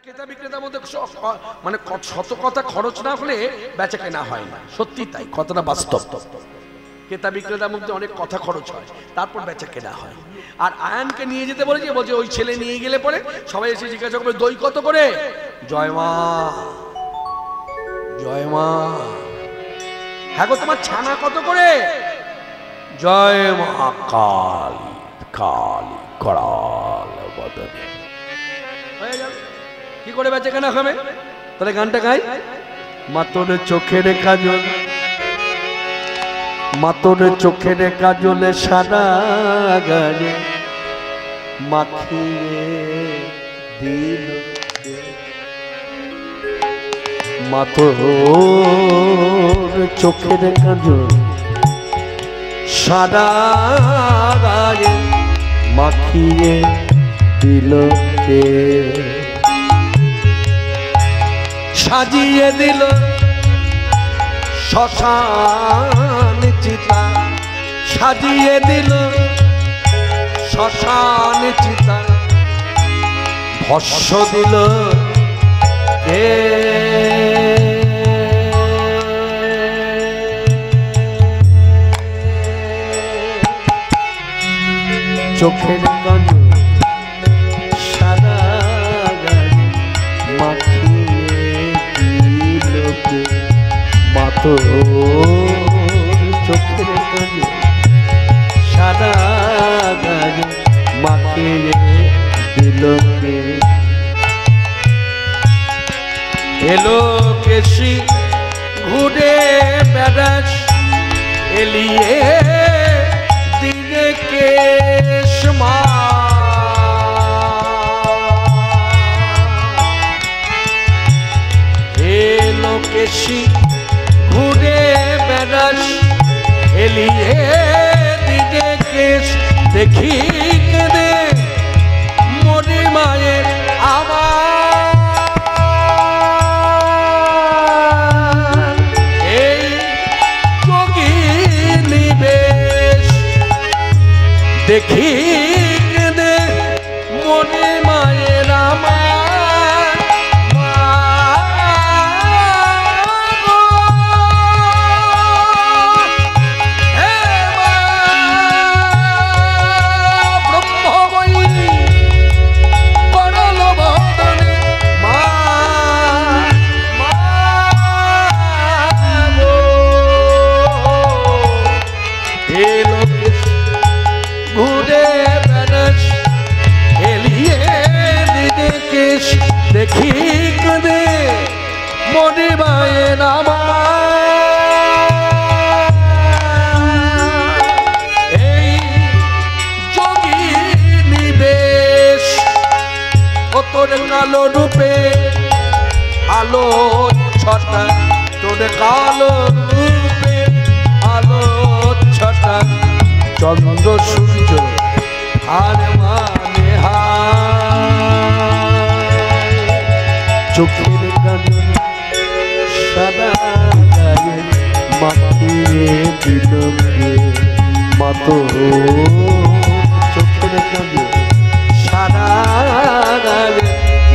ক্রেতা বিক্রেতার মধ্যে মানে শত কথা খরচ না হলে বেচা কেনা হয় না, সত্যি তাই, কথাটা বাস্তব। ক্রেতা বিক্রেতার মধ্যে অনেক কথা খরচ হয়, তারপর বেচা কেনা হয়। আর আয়ানকে নিয়ে যেতে বলেছে, বলছে ওই ছেলে নিয়ে গেলে পরে সবাই এসে জিজ্ঞাসা করবে দই কত করে, জয় মা জয় মা, হ্যাঁ গো তোমার ছানা কত করে, জয় মা কালী কালী করাল বদনে, হয়ে যাবে। কি করে বেচা কেনা হবে? তাহলে গানটা গাই, মাতর চোখের কাজল, মাতর চোখের কাজলে সাদা গায়ে মাখিয়ে দিল, মাতর চোখের কাজল সাদা গায়ে মাখিয়ে দিল কে, সাজিয়ে দিল শ্মশান চিতা, সাজিয়ে দিল শ্মশান চিতা, ভস্য দিল কে, চোখের কাজল সাদা গায়ে মাখিয়ে দিল কে, মাতর চোখের কাজল সাদা গায়ে মাখিয়ে দিল কে, এলো কেশি ঘুরে বেড়াস এলিয়ে দিনে কেশ মা, এলো কেশি ঘুরে বেড়াস এলিয়ে দিনে কেশ, দেখি কেঁদে মরি মায়ের আমার, এই যোগিনী বেশ, দেখি কেঁদে মরি মায়ের আমার, দেখি কদে মনে মায়ের আমার, এই যোগিনী বেশ, ও তোর কালো রূপে আলো ছটা, তোর কালো রূপে আলো ছটা, চন্দ্র সূর্য আর মানে চোখের কাজল সাদা গায়ে মাখিয়ে দিল কে, মাতর চোখের কাজল সাদা গায়ে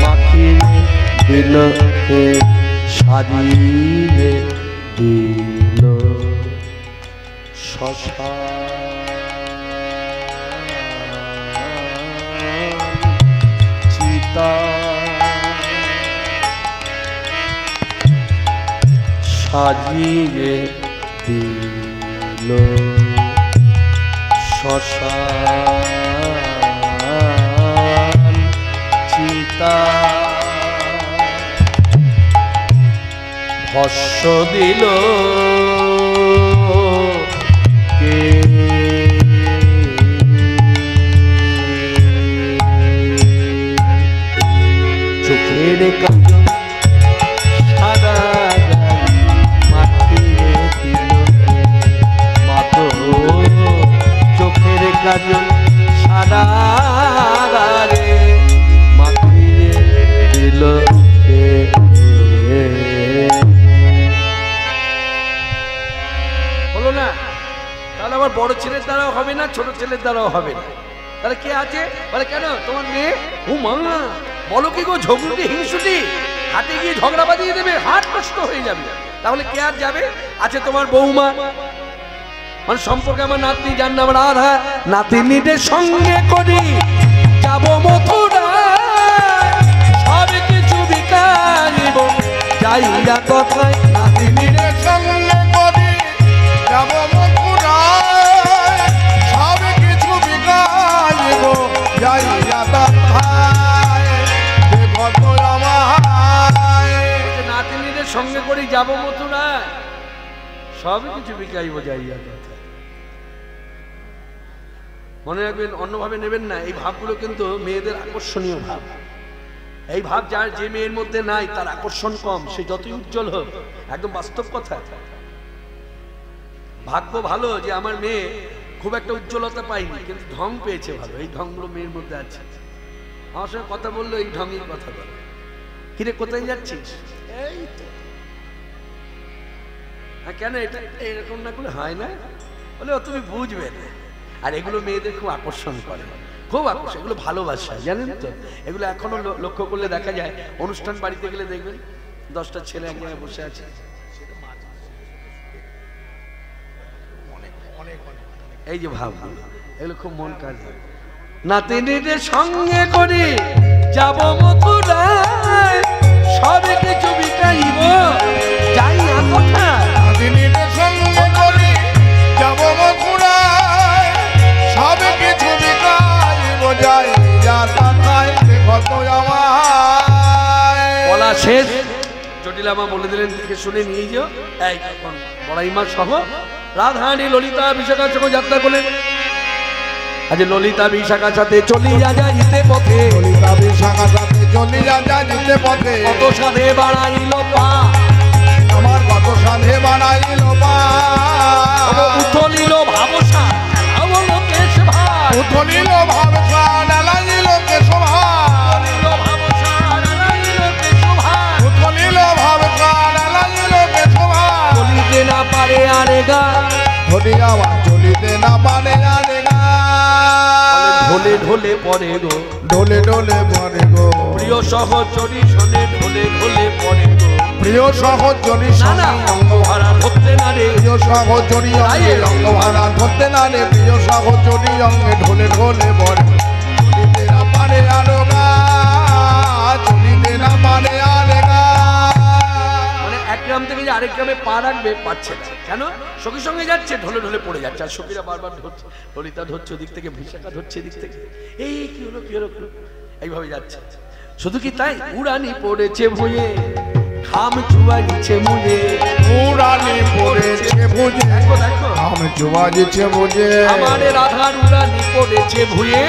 মাখিয়ে দিল কে, সাজিয়ে দিল শ্মশান চিতা, সাজিয়ে দিল শ্মশান চিতা, ভস্য দিল কে, চোখের কাজল সাদা চোখের কাজল সাদা রে মাখিয়ে দিল কে, হলো না? তাহলে আমার বড় ছেলের দ্বারাও হবে না, ছোট ছেলের দ্বারাও হবে না, তাহলে কে আছে? বলে কেন তোমার মেয়ে? ও মা বলো কি গো, ঝগড়ুটি হিংসুটি হাটে গিয়ে ঝগড়া বাঁধিয়ে দেবে, হাট নষ্ট হয়ে যাবে। তাহলে কে আর যাবে? আছে তোমার বৌমা, মানে সম্পর্কে আমার নাতনি, যার নাম রাধা, নাতিনিদের সঙ্গে করি যাব মথুরায়, সব কিছু বিকাইব যাইয়া কথায়, নাতিনিদের সঙ্গে করি যাব মথুরায়, সব কিছু বিকাইব যাইয়া কথায়, দেখো তো আমায়। নাতিনিদের সঙ্গে করি যাব মথুরায়, সব কিছু বিকাইব যাইয়া কথায়। মনে রাখবেন, অন্যভাবে নেবেন না। এই ভাবগুলো কিন্তু মেয়েদের আকর্ষণীয় ভাব। এই ভাব যার, যে মেয়ের মধ্যে নাই তার আকর্ষণ কম, সে যতই উজ্জ্বল হোক। একদম বাস্তব কথা। ভাগ্য ভালো যে আমার মেয়ে খুব একটা উজ্জ্বলতা পাইনি, কিন্তু ঢং পেয়েছে ভালো। এই ঢংগুলো মেয়ের মধ্যে আছে। আমার সঙ্গে কথা বললো এই ঢঙের কথা বলে, কিরে কোথায় যাচ্ছিস? এই তো। কেন এটা এরকম না করলে হয় না? বলে তুমি বুঝবে না। আর এগুলো মেয়েদের খুব আকর্ষণ করে, খুব আকর্ষণ। এগুলো ভালোবাসা, জানেন তো? এগুলো এখনো লক্ষ্য করলে দেখা যায়, অনুষ্ঠান বাড়িতে গেলে দেখবেন 10টা ছেলে এক জায়গায় বসে আছে। এই যে ভাবগুলো, এগুলো খুব মন কাজে। নাতিনিদের সঙ্গে করি যাব মথুরায়, সব কিছু বিকাইব যাইয়া কথায়, নাতিনিদের সঙ্গে করি যাব মথুরায়, সব কিছু বিকাইব যাইয়া কথায়, দেখো তো আমায়। বলা শেষ। জটিলামা বলে দিলেন, দেখে শুনে নিয়ে যাও। এই বড়াইমা সহ রাধারানী ললিতা বিশাখার সঙ্গে যাত্রা করলেন। আজ ললিতা বিশাখার সাথে চলিয়া যাইতে পথে, ললিতা বিশাখার সাথে চলিয়া যাইতে পথে, কত সাধে বাড়াইল পা, আমার কত সাধে বাড়াইল পা, উথলিল ভাবসা বলো কেশ ভাই, উথলিল ভাবসা ডালাইল কেশভা, উথলিল ভাবসা ডালাইল কেশভা, চলিতে না পারে আরে গা, ধরিয়া চলিতে না পারে আরে গা, ঢোলে ঢোলে পরে গো, ঢোলে ঢোলে পরে গো, প্রিয় সহচরী শোনে ঢোলে ঢোলে পরে গো, প্রিয় সহচরী নানা অঙ্গ ভাড়া ধরতে না রে, প্রিয় সহচরী অঙ্গে অঙ্গ ভাড়া ধরতে না রে, প্রিয় সহচরী অঙ্গে ঢোলে ঢোলে পরে, চলিতে না পারে আরে গা, চলিতে না পারে আরে গা। মানে এক গ্রাম থেকে যে আরেক গ্রামে পা রাখবে পারছে না। কেন? সখীর সঙ্গে যাচ্ছে, ঢোলে ঢোলে পড়ে যাচ্ছে। আর সখীরা বারবার ধরছে, ললিতা ধরছে ওদিক থেকে, বিশাখা ধরছে এদিক থেকে। এই কি হলো কি হলো, এইভাবে যাচ্ছে। শুধু কি তাই, উড়ানি পড়েছে ভুঁয়ে, খাম চুবাইছে মুয়ে, উড়ানি পড়েছে বুঝে, দেখো দেখো খাম চুবাইছে বুঝে, আমারে রাধার উড়ানি পড়েছে ভুঁয়ে,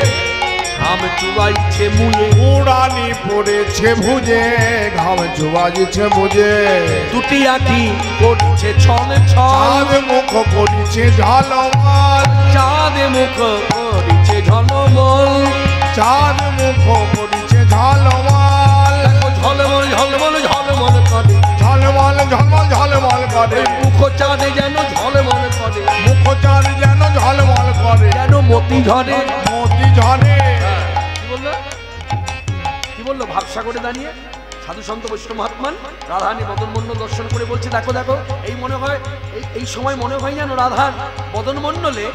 খাম চুবাইছে মুয়ে, উড়ানি পড়েছে বুঝে, ঘাম চুবাইছে বুঝে, দুটি আঁখি পড়ছে ছলে ছল, চাঁদ মুখ পড়িছে ঝলমল, চাঁদ মুখ পড়ছে ঝলমল, চাঁদ মুখ পড়িছে ঝলমল, ঝলমল ঝলমল ঝলমল করে, ঝলমল ঝলমল ঝলমল করে, মুখ চাঁদে যেন ঝলমল করে, মুখ চাঁদ যেন ঝলমল করে, যেন মতি ঝরে। মতি ঝরে। কি বললো, কি বললো? ভাবসাগরে দাঁড়িয়ে সাধু সন্ত বৈষ্ণব মহাত্মান রাধারানী বদন মণ্ডল দর্শন করে বলছে, দেখো দেখো, এই মনে হয় এই সময় মনে হয় যেন রাধার বদন মণ্ডলে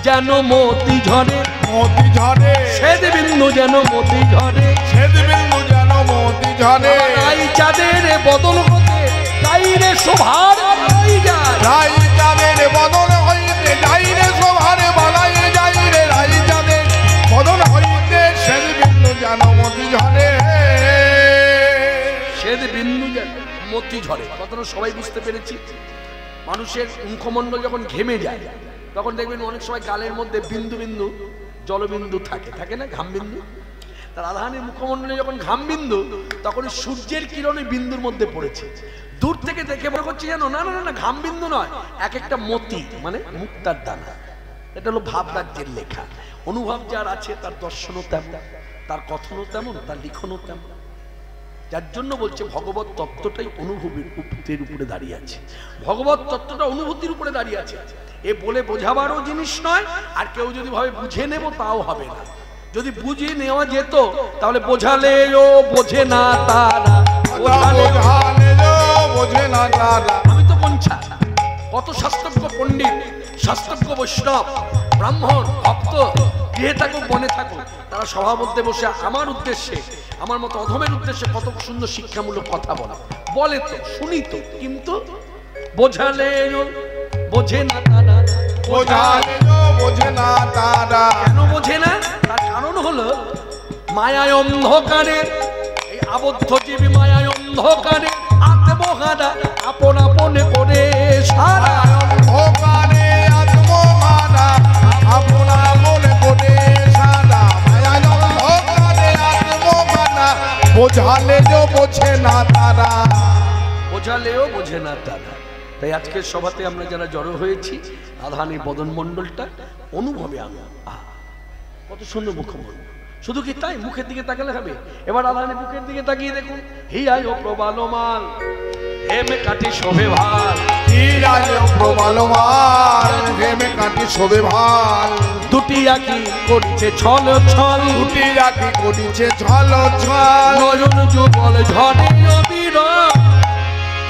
যেন মতি ঝরে, মতি ঝরে, শ্বেত বিন্দু যেন মতি ঝরে, শ্বেত বিন্দু যেন মতি ঝরে, রাই চাঁদের বদল হতে তাই রে শোভার বাড়াই যায়, রাই চাঁদের বদন হইতে যাই রে শোভারে বালাই যাই রে, রাই চাঁদের বদন হইতে শ্বেত বিন্দু যেন মতি ঝরে, শ্বেত বিন্দু যেন মতি ঝরে। কথাটা সবাই বুঝতে পেরেছি। মানুষের মুখমণ্ডল যখন ঘেমে যায় তখন দেখবেন অনেক সময় গালের মধ্যে বিন্দু বিন্দু জলবিন্দু থাকে, থাকে না, ঘাম বিন্দু। তার রাধারানীর মুখমণ্ডলে যখন ঘাম বিন্দু, তখন সূর্যের কিরণে বিন্দুর মধ্যে পড়েছে। দূর থেকে দেখে মনে করছে যেন না না না ঘাম বিন্দু নয়, এক একটা মতি, মানে মুক্তার দানা। এটা হলো ভাব রাজ্যের লেখা। অনুভব যার আছে তার দর্শনও তেমন, তার কথনও তেমন, তার লিখনও তেমন। যার জন্য বলছে ভগবত তত্ত্বটাই অনুভূতির উপরে দাঁড়িয়ে আছে। ভগবত তত্ত্বটা অনুভূতির উপরে দাঁড়িয়ে আছে। এ বলে বোঝাবারও জিনিস নয়, আর কেউ যদি ভাবে বুঝে নেব তাও হবে না। যদি বুঝিয়ে নেওয়া যেত তাহলে বোঝালেও বোঝে না তারা, বোঝে না তারা। আমি তো বঞ্চা, কত শাস্ত্রজ্ঞ পণ্ডিত, শাস্ত্রজ্ঞ বৈষ্ণব, ব্রাহ্মণ, ভক্ত, গৃহে থাকুক বনে থাকুক, তারা সভা মধ্যে বসে আমার উদ্দেশ্যে, আমার মতো অধমের উদ্দেশ্যে কত সুন্দর শিক্ষামূলক কথা বলে তো শুনি তো, কিন্তু বোঝালেও বোঝে না তারা, বোঝালেও বোঝে না তারা। কেন বোঝে না? তার কারণ হলো মায়ায় অন্ধকারে, এই আবদ্ধ জীবী মায়ায় অন্ধকারে আত্মহারা আপন আপনে করে সারা, অন্ধকারে আত্মহারা আপন আপনে করে সারা, মায়ায় অন্ধকারে আত্মহারা বোঝালেও বোঝে না তারা, বোঝালেও বোঝে না তারা। তাই আজকের সভাতে আমরা যারা জড়ো হয়েছি, রাধারানীর বদন মণ্ডলটা অনুভবে আনো। কত সুন্দর মুখমণ্ডল, শুধু কি তাই মুখের দিকে তাকালে হবে? এবার রাধারানীর মুখের দিকে তাকিয়ে দেখুন, হিয়ায় প্রবালমান হেমে কাটি শোভে ভাল, হিয়ায় প্রবালমান হেমে কাটি শোভে ভাল, দুটি আঁকি করিছে ছল ছল, দুটি আঁকি করিছে ছল ছল, নয়ন যুগল ঝড়ে অবিরল,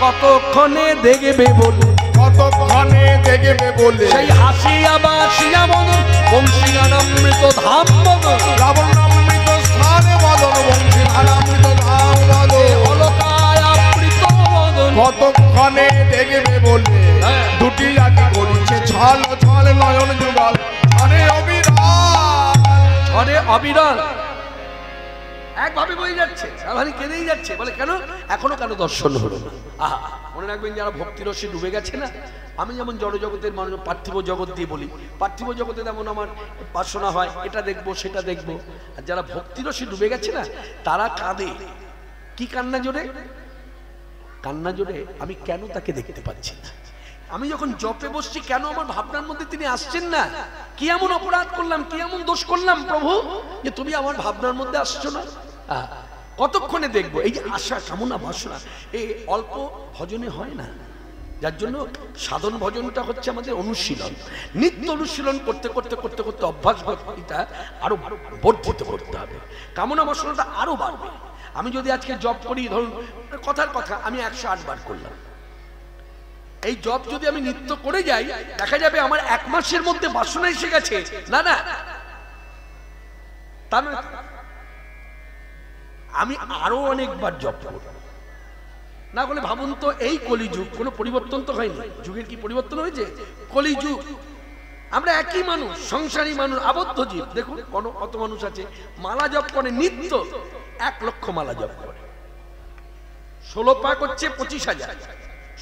কতক্ষণে দেখবে বলে, কতক্ষণে দেখবে বলে, সেই হাসিয়া বাসিয়া বদন বংশী গানামৃত ধাম বদন, রাবণামৃত স্থানে বদন বংশী গানামৃত ধাম বদন, অলকায় আবৃত বদন, কতক্ষণে দেখবে বলে, দুটি আঁকি করিছে ছল ছল, নয়ন যুগল ঝড়ে অবিরল, ঝড়ে অবিরল। একভাবে বই যাচ্ছে, রাধারানী কেঁদেই যাচ্ছে, বলে কেন এখনো কেন দর্শন হলো না? আহা, মনে রাখবেন যারা ভক্তি রসে ডুবে গেছে না, আমি যেমন জড় জগতের মানুষ পার্থিব জগৎ দিয়ে বলি, পার্থিব জগতে যেমন আমার বাসনা হয় এটা দেখবো সেটা দেখবো, আর যারা ভক্তি রসে ডুবে গেছে না তারা কাঁদে। কি কান্না জোরে? কান্না জোরে আমি কেন তাকে দেখতে পাচ্ছি না, আমি যখন জপে বসছি কেন আমার ভাবনার মধ্যে তিনি আসছেন না, কি এমন অপরাধ করলাম, কি এমন দোষ করলাম প্রভু যে তুমি আমার ভাবনার মধ্যে আসছো না? কতক্ষণে দেখবো? এই যে আশা কামনা বাসনা এই অল্প ভজনে হয় না, যার জন্য সাধন ভজনটা হচ্ছে আমাদের অনুশীলন, নিত্য অনুশীলন করতে করতে করতে করতে অভ্যাস ভক্তিটা আরো বর্ধিত করতে হবে, কামনা বাসনাটা আরো বাড়বে। আমি যদি আজকে জপ করি, ধরুন কথার কথা আমি 108 বার করলাম, এই জপ যদি আমি নিত্য করে যাই দেখা যাবে আমার 1 মাসের মধ্যে বাসনা এসে গেছে। না না, তা না, আমি আরো অনেকবার জপ করব। না বলে ভাবুন তো, এই কলিযুগ, কোনো পরিবর্তন তো হয়নি, যুগের কি পরিবর্তন হয়েছে? কলিযুগ, আমরা একই মানুষ, সংসারী মানুষ, আবদ্ধ জীব। দেখুন কত মানুষ আছে মালা জপ করে নিত্য, 1 লক্ষ মালা জপ করে, 16 পাক হচ্ছে 25,000,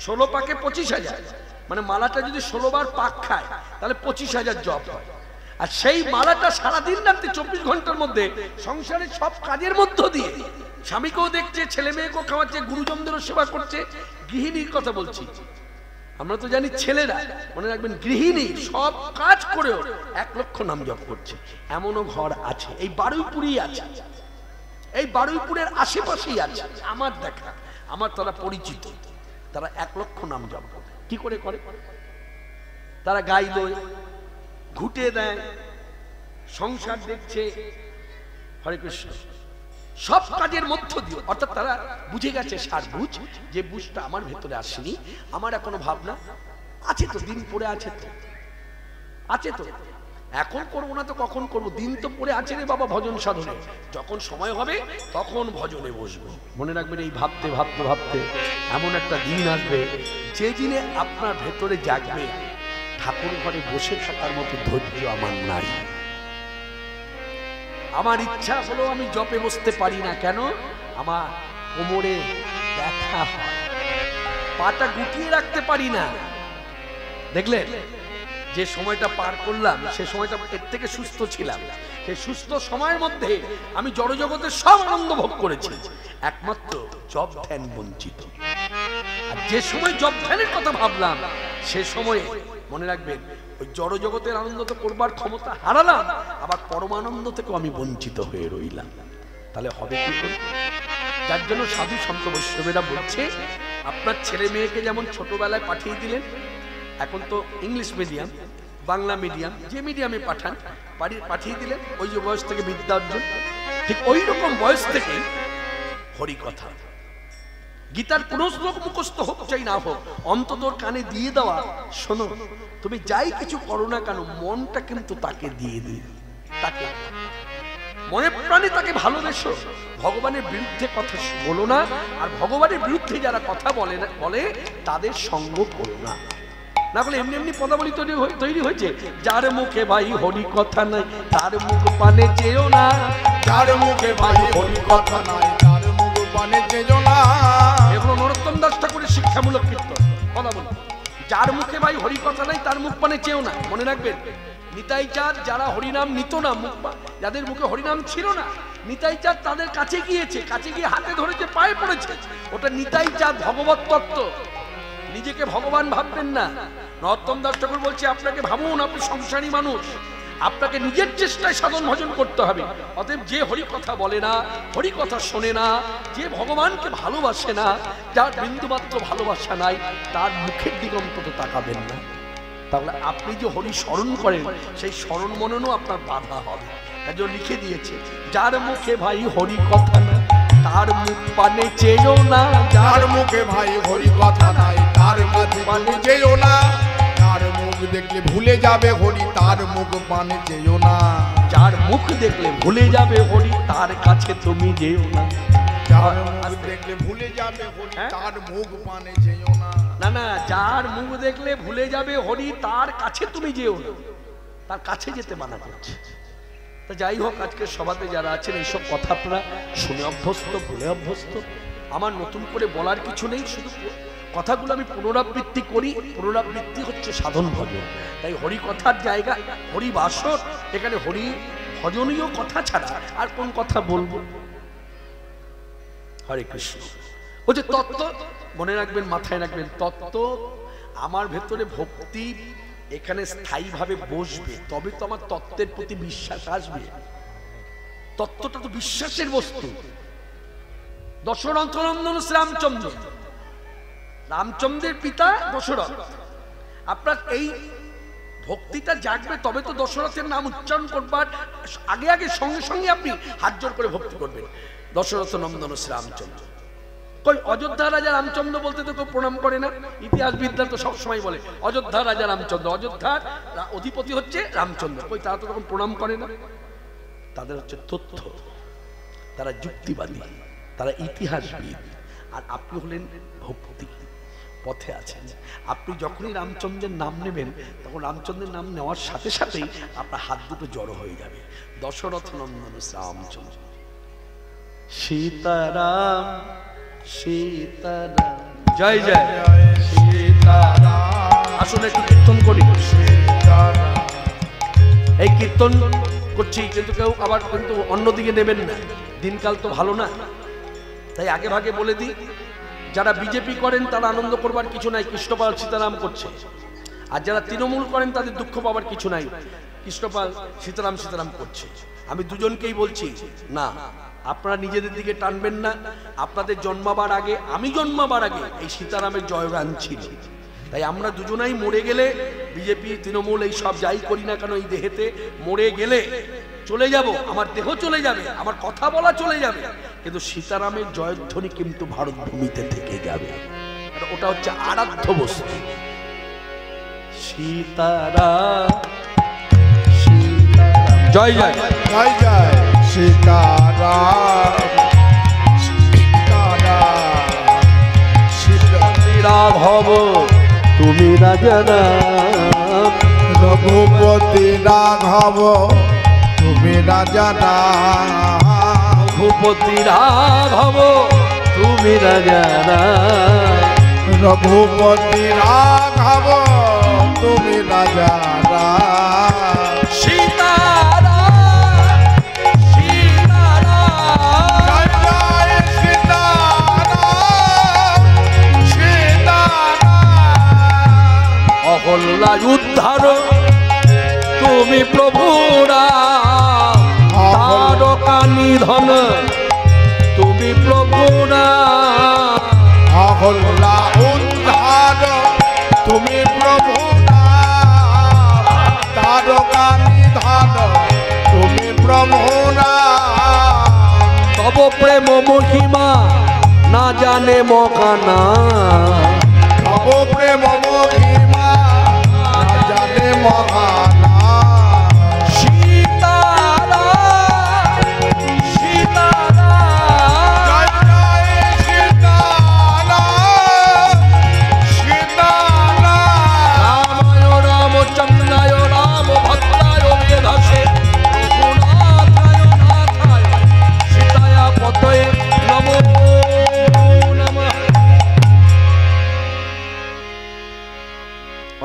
16 পাকে 25,000, মানে মালাটা যদি 16 বার পাক খায় তাহলে 25,000 জপ হয়। আর সেই মালাটা সারাদিন রাত্রি 24 ঘন্টার মধ্যে সংসারের সব কাজের মধ্য দিয়ে স্বামীকেও দেখছে, ছেলে মেয়েকেও খাওয়াচ্ছে, গুরুজনদেরও সেবা করছে, গৃহিণীর কথা বলছি, আমরা তো জানি ছেলেরা, মনে রাখবেন গৃহিণী সব কাজ করেও 1 লক্ষ নাম জপ করছে। এমনও ঘর আছে, এই বারুইপুরেই আছে, এই বারুইপুরের আশেপাশেই আছে আমার দেখা, আমার তারা পরিচিত, তারা 1 লক্ষ নাম জপ করে। কি করে করে? তারা গাইল, ঘুটে দেয়, সংসার দেখছে, হরে কৃষ্ণ, সব কাজের মধ্য দিয়ে, অর্থাৎ তারা বুঝে গেছে সার বুঝ, যে বুঝটা আমার ভেতরে আসেনি, আমার এখনো ভাবনা আছে তো, দিন পড়ে আছে তো, আছে তো, এখন করবো না তো কখন করবো, দিন তো পড়ে আছে রে বাবা ভজন সাধনে, যখন সময় হবে তখন ভজনে বসবো। মনে রাখবেন এই ভাবতে ভাবতে ভাবতে এমন একটা দিন আসবে যে দিনে আপনার ভেতরে জাগবে ঠাকুর ঘরে বসে থাকার মতো ধৈর্য আমার নাই। আমার ইচ্ছা হলো আমি জপে বসতে পারি না, কেন? আমার কোমরে ব্যথা হয়, পাটা গুটিয়ে রাখতে পারি না। দেখলেন যে সময়টা পার করলাম সে সময়টা এর থেকে সুস্থ ছিলাম, সেই সুস্থ সময়ের মধ্যে আমি জড়জগতের সব আনন্দ ভোগ করেছি, একমাত্র জপ ধ্যান বঞ্চিত। আর যে সময় জপ ধ্যানের কথা ভাবলাম সে সময়ে মনে রাখবেন ওই জড়জগতের আনন্দ তো করবার ক্ষমতা হারালাম, আবার পরমানন্দ থেকেও আমি বঞ্চিত হয়ে রইলাম। তাহলে হবে কি করে? যার জন্য সাধু সন্ত বৈষ্ণবেরা বলছে, আপনার ছেলে মেয়েকে যেমন ছোটবেলায় পাঠিয়ে দিলেন, এখন তো ইংলিশ মিডিয়াম, বাংলা মিডিয়াম, যে মিডিয়ামে পাঠান, পাঠিয়ে দিলেন। ওই যে বয়স থেকে বিদ্যা অর্জন, ঠিক ওই রকম বয়স থেকে হরিকথা, গীতার কোন শ্লোক মুখস্থ হোক চাই না হোক, অন্তত কানে দিয়ে দেওয়া। শোনো, তুমি যাই কিছু করো না কেন, মনটা কিন্তু তাকে দিয়ে দিই, তাকে মনে প্রাণে তাকে ভালোবেসো। ভগবানের বিরুদ্ধে কথা বলো না, আর ভগবানের বিরুদ্ধে যারা কথা বলে তাদের সঙ্গ করো না। না বলে এমনি এমনি পদাবলী তৈরি হয়েছে, যার মুখে ভাই হরি কথা নাই তার মুখ পানে চেয়েও না, যার মুখে ভাই হরি কথা নাই তার মুখ পানে চেয়েও না। এগুলো নরোত্তম দাস ঠাকুরের শিক্ষামূলক কীর্তন পদাবলী। যার মুখে ভাই হরি কথা নাই তার মুখ পানে চেয়েও না। মনে রাখবেন, নিতাই চাঁদ যারা হরিনাম নিত না, যাদের মুখে হরিনাম ছিল না, নিতাই চাঁদ তাদের কাছে গিয়েছে, কাছে গিয়ে হাতে ধরেছে, পায়ে পড়েছে। ওটা নিতাই চাঁদ ভগবত তত্ত্ব। নিজেকে ভগবান ভাববেন না। নরোত্তম দাস ঠাকুর বলছে, আপনাকে ভাবুন, আপনি সংসারী মানুষ, আপনাকে নিজের চেষ্টায় সাধন ভজন করতে হবে। অতএব যে হরি কথা বলে না, হরি কথা শোনে না, যে ভগবানকে ভালোবাসে না, যার বিন্দুমাত্র ভালোবাসা নাই, তার মুখের দিকে অন্তত তাকাবেন না। তাহলে আপনি যে হরি স্মরণ করেন, সেই স্মরণ মননও আপনার বাধা হবে। তাই জন্য লিখে দিয়েছে, যার মুখে ভাই হরি কথা না তার মুখ পানে চেয়েও না, যার মুখে ভাই হরি কথা নাই তার কাছে পানে চেয়েও না। যার মুখ দেখলে ভুলে যাবে হরি তার মুখ পানে চেয়েও না। যার মুখ দেখলে ভুলে যাবে হরি তার কাছে তুমি যেও না। যার মুখ দেখলে ভুলে যাবে হরি তার মুখ পানে চেয়েও না। না না, যার মুখ দেখলে ভুলে যাবে হরি তার কাছে তুমি যেও না, তার কাছে যেতে মানা করছে। তা যাই হোক, আজকের সভাতে যারা আছেন এইসব কথা আপনারা শুনে অভ্যস্ত, বলে অভ্যস্ত। আমার নতুন করে বলার কিছু নেই, শুধু কথাগুলো আমি পুনরাবৃত্তি করি। পুনরাবৃত্তি হচ্ছে সাধন ভজন। তাই হরি কথার জায়গা হরি বাসর, এখানে হরি ভজনীয় কথা ছাড়া আর কোন কথা বলবো? হরে কৃষ্ণ। ও যে তত্ত্ব, মনে রাখবেন, মাথায় রাখবেন, তত্ত্ব আমার ভেতরে ভক্তি এখানে স্থায়ীভাবে বসবে, তবে তো আমার তত্ত্বের প্রতি বিশ্বাস আসবে। তত্ত্বটা তো বিশ্বাসের বস্তু। দশরথ নন্দন রামচন্দ্র, রামচন্দ্রের পিতা দশরথ। আপনার এই ভক্তিটা জাগবে, তবে তো দশরথের নাম উচ্চারণ করবার আগে আগে সঙ্গে সঙ্গে আপনি হাত জোর করে ভক্তি করবেন। দশরথ নন্দন রামচন্দ্র। কই অযোধ্যা রাজা রামচন্দ্র বলতে তো কেউ প্রণাম করে না। ইতিহাসবিদরা তো সবসময় বলে অযোধ্যা রাজা রামচন্দ্র, অযোধ্যার অধিপতি হচ্ছে রামচন্দ্র। কই তারা তো তখন প্রণাম করে না। তাদের হচ্ছে তথ্য, তারা যুক্তিবাদী, তারা ইতিহাসবিদ। আর আপনি হলেন ভক্তি পথে আছেন। আপনি যখনই রামচন্দ্রের নাম নেবেন, তখন রামচন্দ্রের নাম নেওয়ার সাথে সাথেই আপনার হাত দুটো জড়ো হয়ে যাবে। দশরথ নন্দন রামচন্দ্র। সীতারাম সীতারাম, জয় জয় সীতারাম। আসুন একটু কীর্তন করি। এই কীর্তন করছি, কিন্তু কেউ আবার কিন্তু অন্যদিকে নেবেন না। দিনকাল তো ভালো না, তাই আগে ভাগে বলে দিই, যারা বিজেপি করেন তারা আনন্দ করবার কিছু নাই, কৃষ্ণপাল সীতারাম করছে। আর যারা তৃণমূল করেন তাদের দুঃখ পাবার কিছু নাই, কৃষ্ণপাল সীতারাম সীতারাম করছে। আমি দুজনকেই বলছি, না, আপনারা নিজেদের দিকে টানবেন না। আপনাদের জন্মাবার আগে, আমি জন্মাবার আগে এই সীতারামের জয়গান ছিল। তাই আমরা দুজনাই মরে গেলে, বিজেপি তৃণমূল এই সব যাই করি না কেন, এই দেহেতে মরে গেলে চলে যাব, আমার দেহ চলে যাবে, আমার কথা বলা চলে যাবে, কিন্তু সীতারামের জয়ধ্বনি কিন্তু ভারত ভূমিতে থেকে যাবে। ওটা হচ্ছে আরাধ্য বস্তু। সীতারাম সীতারাম, জয় জয় জয় জয় সীতারাম সীতারাম। রাঘব তুমি রাজা রাম, রঘুপতি রাঘব তুমি রাজা রাম। রঘুপতি রাঘব তুমি রাজা রাম, রঘুপতি রাঘব তুমি রাজা রাম। সীতারাম সীতারাম, জয় জয় সীতারাম সীতারাম। অহল্যা উদ্ধার তুমি প্রভুরা, তারকা নিধন তুমি প্রভুরা। অহল্যা উদ্ধার তুমি প্রভু নাম। মহিমা না জানে মকানা, নব প্রেম মহিমা না জানে মহানা।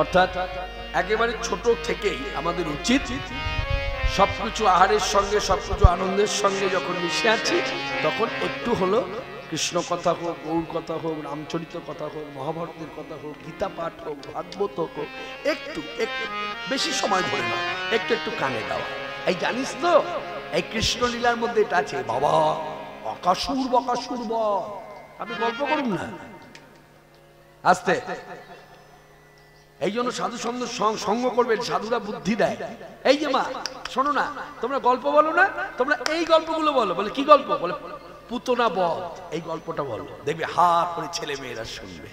অর্থাৎ একেবারে ছোট থেকেই আমাদের উচিত সবকিছু আহারের সঙ্গে সবকিছু আনন্দের সঙ্গে যখন মিশে আছি তখন একটু হলো কৃষ্ণ কথা হোক, গৌর কথা হোক, রামচরিত কথা হোক, মহাভারতের কথা হোক, গীতা পাঠ হোক, ভাগবত হোক, একটু একটু বেশি সময় ধরে না, একটু একটু কানে দেওয়া। এই জানিস তো এই কৃষ্ণলীলার মধ্যে এটা আছে বাবা, অকাসুর বকাসুর বল। আপনি গল্প করুন না আস্তে। এই জন্য সাধু সঙ্গ করবেন, সাধুরা বুদ্ধি দেয়। এই যে মা শোনো না, তোমরা গল্প বলো না, তোমরা এই গল্পগুলো বলো। বলে কি গল্প? বলে পুতনা বধ, এই গল্পটা বলো, দেখবে হা করে ছেলে মেয়েরা শুনবে।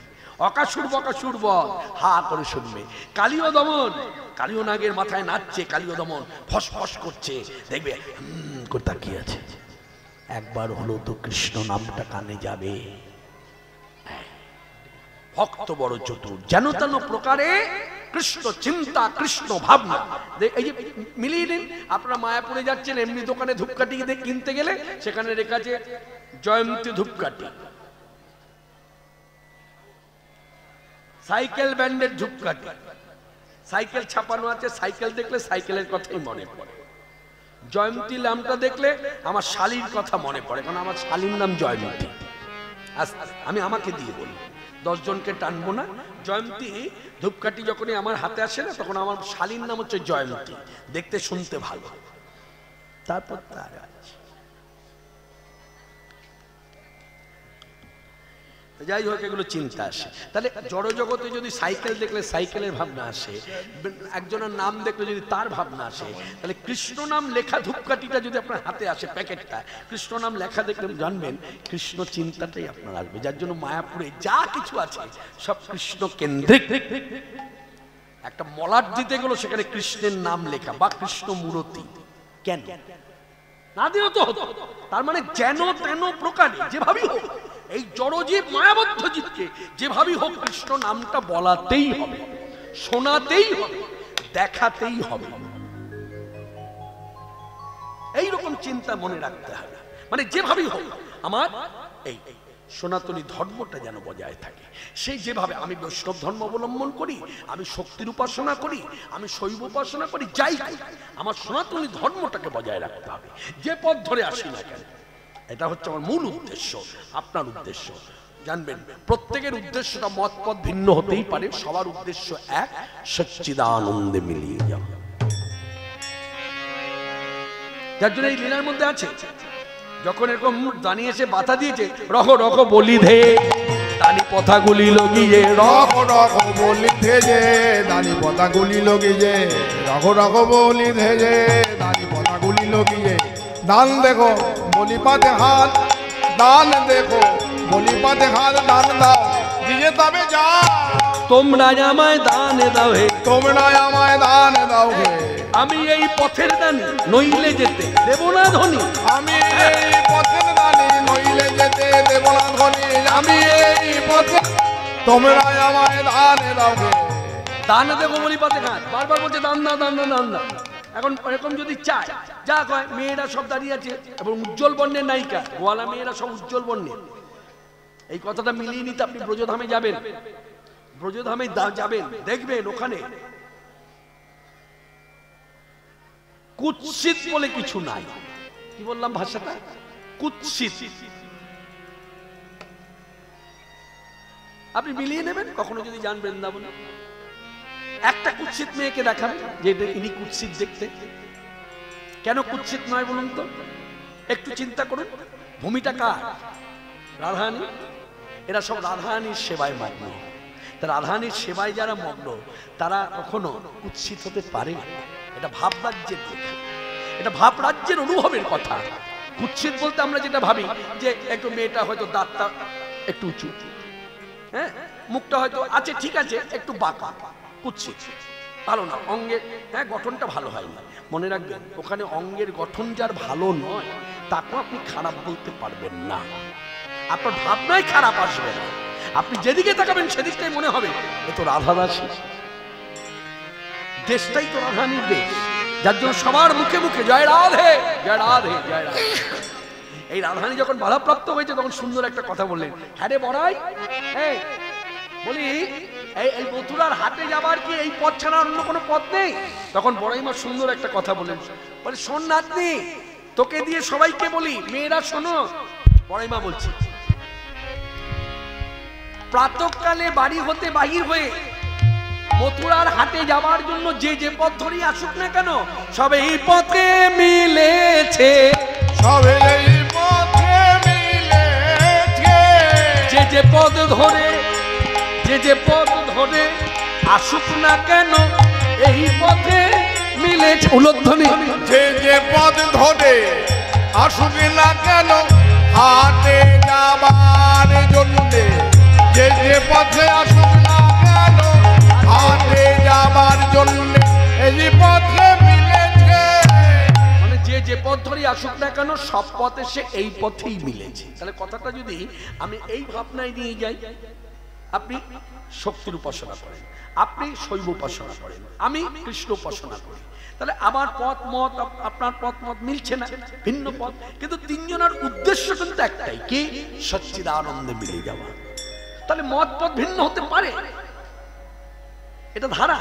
অকাসুর বকাসুর বধ হা করে শুনবে। কালীয় দমন, কালীয় নাগের মাথায় নাচছে, কালীয় দমন ফস ফস করছে, দেখবে করে তাকিয়ে আছে। একবার হলো তো কৃষ্ণ নামটা কানে যাবে। ভক্ত বড় চতুর, যেন তেন প্রকারে কৃষ্ণ চিন্তা, কৃষ্ণ ভাবনা। এই যে মিলিয়ে নিন, আপনারা মায়াপুরে যাচ্ছেন, এমনি দোকানে ধূপকাঠি কিনতে গেলে সেখানে লেখা আছে জয়ন্তী ধূপকাঠি, সাইকেল ব্যান্ডের ধূপকাঠি, সাইকেল ছাপানো আছে। সাইকেল দেখলে সাইকেলের কথাই মনে পড়ে। জয়ন্তী নামটা দেখলে আমার শালীর কথা মনে পড়ে, কারণ আমার শালীর নাম জয়ন্তী। আমি আমাকে দিয়ে বলি, 10 জনকে টানবো না। জয়ন্তী ধূপকাঠি যখনই আমার হাতে আসে না, তখন আমার শালীর নাম হচ্ছে জয়ন্তী, দেখতে শুনতে ভালো। তারপর তার যাই হোক, এগুলো চিন্তা আসে। তাহলে জড় জগতে যদি সাইকেল দেখলে সাইকেলের ভাবনা আসে, একজনের নাম দেখলে যদি তার ভাবনা আসে, তাহলে কৃষ্ণ নাম লেখা ধূপকাঠিটা যদি আপনার হাতে আসে, প্যাকেটটা কৃষ্ণ নাম লেখা দেখলে জানবেন কৃষ্ণ চিন্তাটাই আপনার আসবে। যার জন্য মায়াপুরে যা কিছু আছে সব কৃষ্ণ কেন্দ্রিক। একটা মলাট দিতে গেল, সেখানে কৃষ্ণের নাম লেখা বা কৃষ্ণ মূরতি। কেন না দিও তো হতো? তার মানে যেন তেন প্রকারে যেভাবেই হোক, এই জড়জীব মায়াবদ্ধ জীবকে যেভাবেই হোক কৃষ্ণ নামটা বলাতেই হবে, শোনাতেই হবে, দেখাতেই হবে। এইরকম চিন্তা মনে রাখতে হবে। মানে যেভাবেই হোক আমার এই সনাতনী ধর্মটা যেন বজায় থাকে। সেই যেভাবে আমি বৈষ্ণব ধর্ম অবলম্বন করি, আমি শক্তির উপাসনা করি, আমি শৈব উপাসনা করি, যাই করি, আমার সনাতনী ধর্মটাকে বজায় রাখতে হবে, যে পথ ধরে আসি না কেন। এটা হচ্ছে আমার মূল উদ্দেশ্য, আপনার উদ্দেশ্য। জানবেন প্রত্যেকের উদ্দেশ্যটা মত পথ ভিন্ন হতেই পারে, সবার উদ্দেশ্য এক, সচ্চিদানন্দে মিলিয়ে যাওয়া। যার জন্য এই লীলার মধ্যে আছে, যখন এরকম দাঁড়িয়ে এসে বাধা দিয়েছে, রহ রহ বলি ধে দানি পথাগুলি লগিয়ে, রহ রহ বলি ধেজে দানি পথাগুলি লগিয়ে, রহ রহ বলি ধেজে দানি পথাগুলি লগিয়ে। দান দেখো বলি পাতে হাত, দান দেখো বলি পাতে হাত, দান দাও দিয়ে তবে যা। তোমরা আমায় দান দাও হে, তোমরা আমায় দান দাও হে, আমি এই পথের দানি নইলে যেতে দেব না ধনী। আমি এই পথের দানি নইলে যেতে দেব না ধনী। আমি এই পথে, তোমরা আমায় দান দাও হে। দান দেবো বলি পাতে হাত, বারবার বলছে দান দাও দান দাও দান দাও। এখন এরকম যদি চায়, যা কয় মেয়েরা সব দাঁড়িয়ে আছে এবং উজ্জ্বল বর্ণের নায়িকা, গোয়ালা মেয়েরা সব উজ্জ্বল বর্ণের। এই কথাটা মিলিয়ে নিতে আপনি ব্রজধামে যাবেন, ব্রজধামে যাবেন, দেখবেন ওখানে কুৎসিত বলে কিছু নাই। কি বললাম ভাষাটা? কুৎসিত। আপনি মিলিয়ে নেবেন কখনো যদি যান বৃন্দাবনে, একটা কুৎসিত মেয়েকে দেখাবেন যে ইনি কুৎসিত দেখতে। কেন কুৎসিত নয় বলুন তো? একটু চিন্তা করুন, ভূমিটা কার? রাধারানী। এরা সব রাধারানীর সেবায় মগ্ন। তা রাধারানীর সেবায় যারা মগ্ন, তারা কখনো কুৎসিত হতে পারে না। এটা ভাবরাজ্যের লেখা, এটা ভাবরাজ্যের অনুভবের কথা। কুৎসিত বলতে আমরা যেটা ভাবি যে একটু মেয়েটা হয়তো দাঁতটা একটু উঁচু, হ্যাঁ, মুখটা হয়তো আছে ঠিক আছে একটু বাঁকা, কুৎসিত, ভালো না, অঙ্গের হ্যাঁ গঠনটা ভালো হয় না। মনে রাখবেন ওখানে অঙ্গের গঠন যার ভালো নয় তাকেও আপনি খারাপ বলতে পারবেন না, আপনার ভাবনাই খারাপ আসবে না। আপনি যেদিকে তাকাবেন সেদিকটাই মনে হবে এ তো রাধাদাসী, দেশটাই তো রাধারানীর দেশ, যার জন্য সবার মুখে মুখে জয় রাধে জয় রাধে জয় রাধে। এই রাধারানী যখন বাধাপ্রাপ্ত হয়েছে তখন সুন্দর একটা কথা বললেন, হ্যাঁ রে বড়াই, বলি এই মথুরার হাটে যাবার কি এই পথ ছাড়া অন্য কোনো পথ নেই? তখন বড়াইমা সুন্দর একটা কথা বললেন, বলে শোন নাতনি, তোকে দিয়ে সবাইকে বলি, মেয়েরা শোনো। বড়াইমা বলছি, প্রাতঃকালে বাড়ি হতে বাহির হয়ে মথুরার হাটে যাবার জন্য যে যে পথ ধরেই আসুক না কেন, সবে এই পথে মিলেছে, সবে এই পথে মিলেছে, যে যে পথ ধরে আসুক না কেন এই পথে মিলেছে। উলধ্বনি, যে যে পথ ধরে আসুক না কেন হাটে যাবার জন্যে, যে যে পথে আসুক না কেন হাটে যাবার জন্যে এই পথে মিলেছে। মানে যে পথ ধরে আসুক না কেন সব পথ এসে এই পথেই মিলেছে। তাহলে কথাটা যদি আমি এই ভাবনায় নিয়ে যাই, আপনি শক্তির উপাসনা করেন, আপনি শৈব উপাসনা করেন, আমি কৃষ্ণ উপাসনা করি, তাহলে আমার পথ মত আপনার পথ মত মিলছে না, ভিন্ন পথ, কিন্তু তিনজনের উদ্দেশ্য কিন্তু একটাই, কি সচ্চিদানন্দে মিলে যাওয়া। তাহলে মত পথ ভিন্ন হতে পারে, এটা ধারা।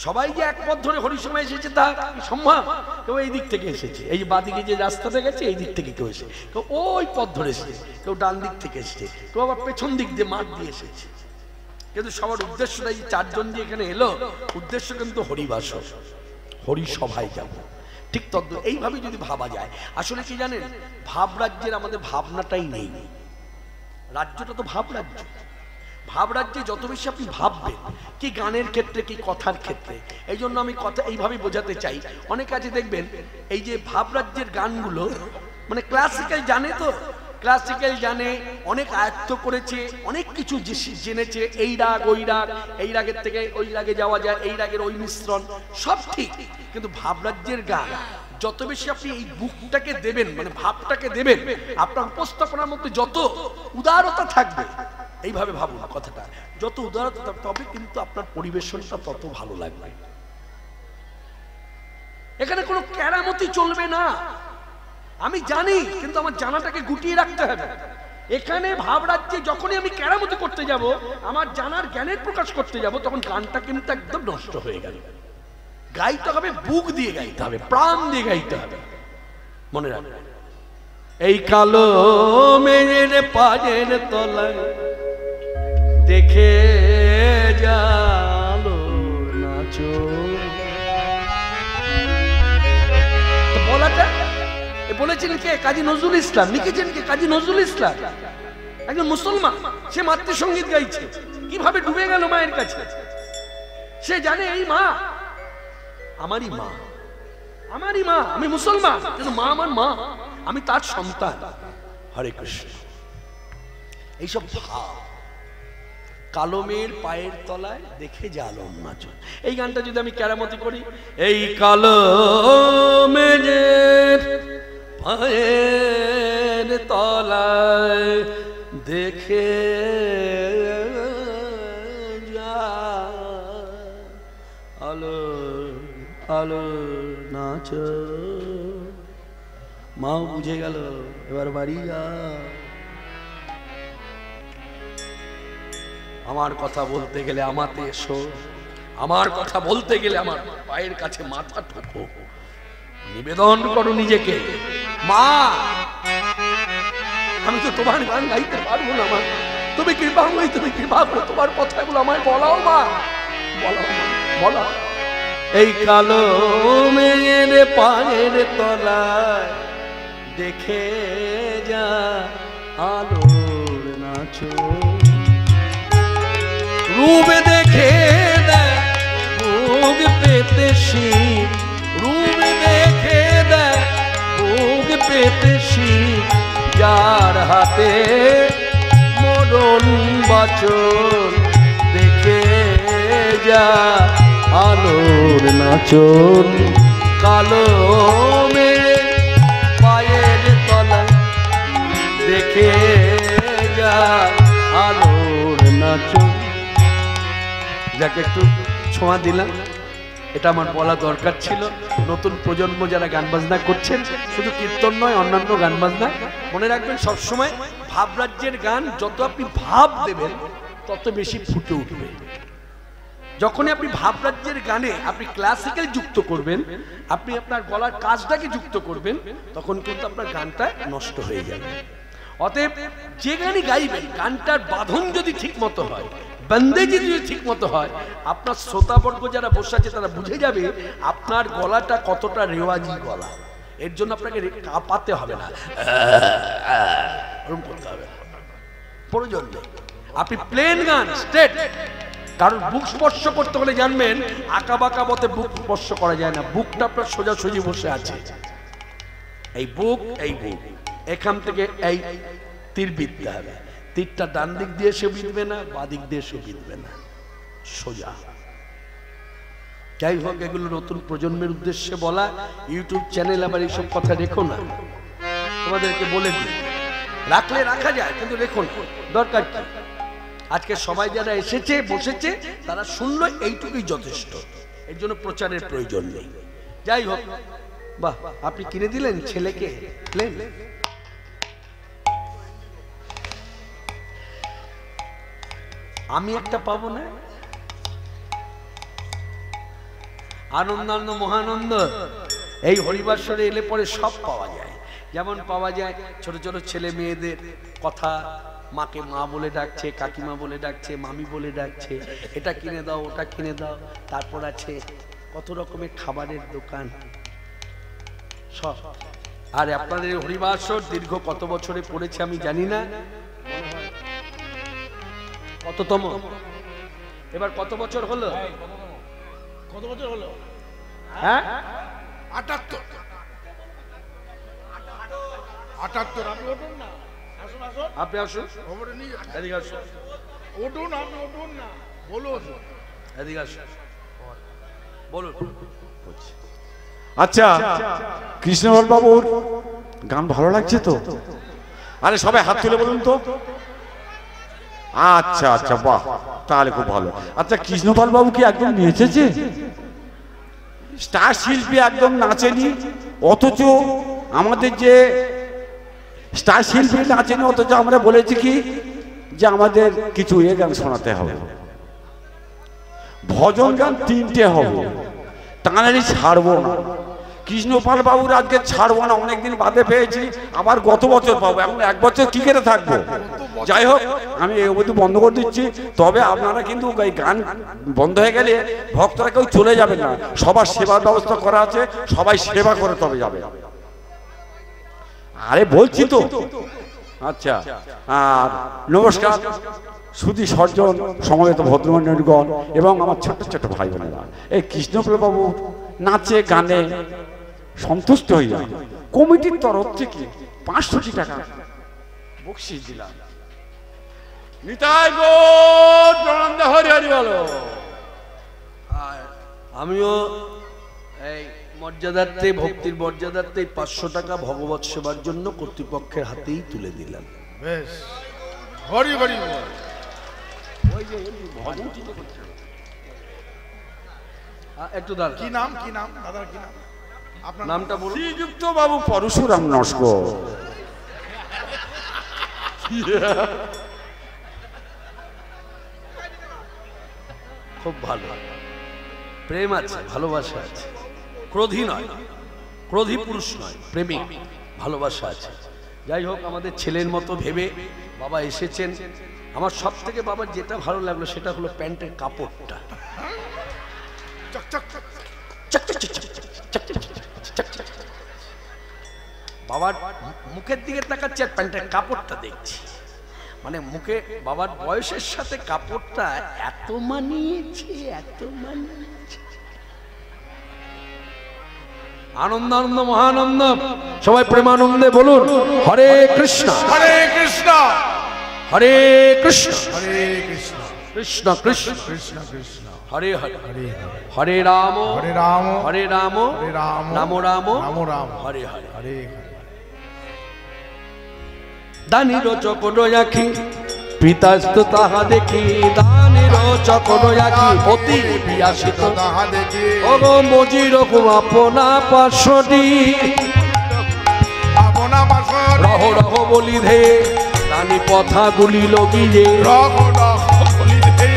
সবাই যে এক পথ ধরে হরিসময় এসেছে তা সম্ভব? কেউ এই দিক থেকে এসেছে, এই বাদিকে যে রাস্তাটা গেছে এই দিক থেকে কেউ এসেছে, কেউ ওই পথ ধরে এসেছে, কেউ ডান দিক থেকে এসেছে, কেউ আবার পেছন দিক দিয়ে মাঠ দিয়ে এসেছে, কিন্তু সবার উদ্দেশ্যটা এই চারজন যে এখানে এলো উদ্দেশ্য কিন্তু হরিবাস, হরি সভায় যাব। ঠিক তদ্দ এইভাবে যদি ভাবা যায়, আসলে কি জানেন, ভাব রাজ্যের আমাদের ভাবনাটাই নেই। রাজ্যটা তো ভাব রাজ্য, ভাব রাজ্যে যত বেশি আপনি ভাববেন, কি গানের ক্ষেত্রে কি কথার ক্ষেত্রে, এই জন্য আমি কথা এইভাবে বোঝাতে চাই। অনেক আছে দেখবেন এই যে ভাব রাজ্যের গানগুলো মানে ক্লাসিক্যাল জানে, তো ক্লাসিক্যাল জানে, অনেক আয়ত্ত করেছে, অনেক কিছু জেনেছে, এই রাগ ওই রাগ, এই রাগের থেকে ওই রাগে যাওয়া যায়, এই রাগের ওই মিশ্রণ সব ঠিক, কিন্তু ভাব রাজ্যের গান যত বেশি আপনি এই বুকটাকে দেবেন, মানে ভাবটাকে দেবেন, আপনার উপস্থাপনার মধ্যে যত উদারতা থাকবে, এইভাবে ভাবুন কথাটা, যত উদারতা তবে কিন্তু আপনার পরিবেশনটা তত ভালো লাগবে। এখানে কোনো কেরামতি চলবে না, আমি জানি, কিন্তু আমার জানাটাকে গুটিয়ে রাখতে হবে। এখানে ভাব রাজ্যে যখনই আমি কেরামতি করতে যাব, আমার জানার জ্ঞানের প্রকাশ করতে যাব, তখন গানটা কিন্তু একদম নষ্ট হয়ে গেল। গাইতে হবে বুক দিয়ে, গাইতে হবে প্রাণ দিয়ে, গাইতে হবে। মনে রাখবেন, এই কালো মেয়ের পায়ের তলায় দেখে যালো নাচো, বলাটা বলেছেন কে? কাজী নজরুল ইসলাম। লিখেছেন কে? কাজী নজরুল ইসলাম, একজন মুসলমান। সে মাতৃসঙ্গীত গাইছে, কিভাবে ডুবে গেল মায়ের কাছে। সে জানে এই মা আমারই মা, আমারই মা, আমি মুসলমান কিন্তু মা আমার মা, আমি তার সন্তান। হরে কৃষ্ণ। এইসব ভাব, কালো মেয়ের পায়ের তলায় দেখে যালম নাচন, এই গানটা যদি আমি কেরামতি করি, এই কালো মেয়ের পায়ের তলায় দেখে যা আলো আলো নাচ, মাও বুঝে গেল, এবার বাড়ি যা। আমার কথা বলতে গেলে আমাতে এসো, আমার কথা বলতে গেলে আমার পায়ের কাছে মাথা ঠোকো, নিবেদন করো নিজেকে। মা, আমি তো তোমার গান গাইতে পারবো না, মা তুমি কৃপাময়ী, তুমি কৃপা করো, তোমার কথাগুলো আমায় বলাও মা, বলাও মা, বলাও। এই কালো মেয়ের পায়ের তলায় দেখে যা আলোর নাচো, রূপ দেখে দেয় বুক পেতে শীত, রূপ দেখে দেয় বুক পেতে শিখ যার হাতে মরণ বাচন দেখে যা আলোর নাচন কালো মেয়ে পায়ের তলায় দেখে যা আলোর নাচন। যাকে একটু ছোঁয়া দিলাম, এটা আমার বলা দরকার ছিল। নতুন প্রজন্ম যারা গান বাজনা করছেন, শুধু কীর্তন নয় অন্যান্য গান বাজনা, মনে রাখবেন সবসময় ভাবরাজ্যের গান যত আপনি ভাব দেবেন তত বেশি ফুটে উঠবে। যখনই আপনি ভাবরাজ্যের গানে আপনি ক্লাসিক্যাল যুক্ত করবেন, আপনি আপনার গলার কাজটাকে যুক্ত করবেন, তখন কিন্তু আপনার গানটা নষ্ট হয়ে যাবে। অতএব যে গানই গাইবেন গানটার বাঁধন যদি ঠিক মতো হয়, বন্দেজি যদি ঠিক মতো হয়, আপনার শ্রোতাবর্গ যারা বসে আছে তারা বুঝে যাবে আপনার গলাটা কতটা রেওয়াজি গলা। এর জন্য আপনাকে কাঁপাতে হবে না, এরকম করতে হবে প্রয়োজন নেই। আপনি প্লেন গান স্ট্রেট, কারণ বুক স্পর্শ করতে হলে জানবেন আঁকা বাঁকা মতে বুক স্পর্শ করা যায় না। বুকটা আপনার সোজাসুজি বসে আছে, এই বুক এখান থেকে এই তীর বিঁধতে হবে। তীরটা ডান দিক দিয়ে সে বিঁধবে না, বাঁ দিক দিয়ে সে বিঁধবে না, সোজা। যাই হোক, এগুলো নতুন প্রজন্মের উদ্দেশ্যে বলা। ইউটিউব চ্যানেল আবার এইসব কথা রেখো না, তোমাদেরকে বলে দিই। রাখলে রাখা যায়, কিন্তু রেখো না, দরকার কি? আজকে সবাই যারা এসেছে বসেছে তারা শুনলো, এইটুকুই যথেষ্ট। এর জন্য প্রচারের প্রয়োজন নেই। যাই হোক, বাহ, আপনি কিনে দিলেন ছেলেকে প্লেন। আমি একটা পাবো না? আনন্দানন্দ মহানন্দ এই হরিবাসরে এলে পরে সব পাওয়া যায়। যেমন পাওয়া যায় ছোট ছোট ছেলে মেয়েদের কথা, মাকে মা বলে ডাকছে, কাকিমা বলে ডাকছে, মামি বলে ডাকছে, এটা কিনে দাও, ওটা কিনে দাও। তারপর আছে কত রকমের খাবারের দোকান সব। আর আপনাদের হরিবাসর দীর্ঘ কত বছরে পড়েছে আমি জানি না, কততম এবার কত বছর হলো? কত বছর হলো? হ্যাঁ, 78। আপনি উঠুন না, আসুন আসুন, আপনি আসুন, খবরে নিয়ে এদিকে আসুন, উঠুন, আপনি উঠুন না, বলুন, এদিকে আসুন, বলুন। আচ্ছা, কৃষ্ণলাল বাবুর গান ভালো লাগছে তো? আরে সবাই হাত তুলে বলুন তো। আচ্ছা আচ্ছা, বাহ, তাহলে খুব ভালো। আচ্ছা, কৃষ্ণপাল বাবু কি একদম নেচেছে? স্টার শিল্পী একদম নাচেনি, অথচ আমাদের যে স্টার শিল্পী নাচেনি, অথচ আমরা বলেছি কি যে আমাদের কিছু এ গান শোনাতে হবে, ভজন গান 3টে হবে, তাঁরাই ছাড়বো না। কৃষ্ণপাল বাবুর আজকে ছাড়বো না, অনেকদিন বাদে পেয়েছি, আবার গত বছর পাবো, এখন 1 বছর কি করে থাকবো? যাই হোক, আমি এই অবধি বন্ধ করে দিচ্ছি। তবে আপনারা কিন্তু এই গান বন্ধ হয়ে গেলে ভক্তরা কেউ চলে যাবে না, সবার সেবার ব্যবস্থা করা আছে, সবাই সেবা করে তবে যাবে। আরে বলছি তো। আচ্ছা, আর নমস্কার সুধী সজ্জন সমবেত ভদ্রমণ্ডলীগণ এবং আমার ছোট্ট ছোট্ট ভাই বোনেরা, এই কৃষ্ণপাল বাবু নাচে গানে সন্তুষ্ট হইয়া কমিটির তরফ থেকে 500 টাকা বকশিশ দিলাম। নিতাই গৌর প্রণাম, হরি হরি বলো। আমিও এই মর্যাদার্থে, ভক্তির মর্যাদার্থে 500 টাকা ভগবত সেবার জন্য কর্তৃপক্ষের হাতেই তুলে দিলাম। বেশ, হরি হরি বল। একটু দাঁড়া, কি নাম, কি নাম দাদার, কি নাম? আপনার নামটা বলুন। শ্রীযুক্ত বাবু পরশুরাম নস্কর। খুব ভালো, প্রেম আছে, ভালোবাসা আছে, ক্রোধী নয়, ক্রোধী পুরুষ নয়, প্রেমিক, ভালোবাসা আছে। যাই হোক, আমাদের ছেলের মতো ভেবে বাবা এসেছেন। আমার সব থেকে বাবার যেটা ভালো লাগলো সেটা হলো প্যান্টের কাপড়টা। বাবার মুখের দিকে তাকাচ্ছি আর প্যান্টের কাপড়টা দেখছি, মানে মুখে বাবার বয়সের সাথে কাপড়টা এত মানিয়েছে, এত মানিয়েছে। আনন্দ আনন্দ মহানন্দ। সবাই প্রেমানন্দে বলুন হরে কৃষ্ণ হরে কৃষ্ণ হরে কৃষ্ণ হরে কৃষ্ণ কৃষ্ণ কৃষ্ণ কৃষ্ণ কৃষ্ণ হরে হরে হরে হরে রাম হরে রাম হরে রাম হরে রাম রাম রাম রাম রাম হরে হরে। হরে দানির চকর আখি পিতাস্ত তাহা দেখি, দানির চকর আখি অতি বিয়াসিত তাহা দেখি ওগো মজির আপনা পাশটি আপনা বাসর রহ রহ বলি ধে দানি পথা গুলি লগিয়ে। রঘ রঘ বলি ধে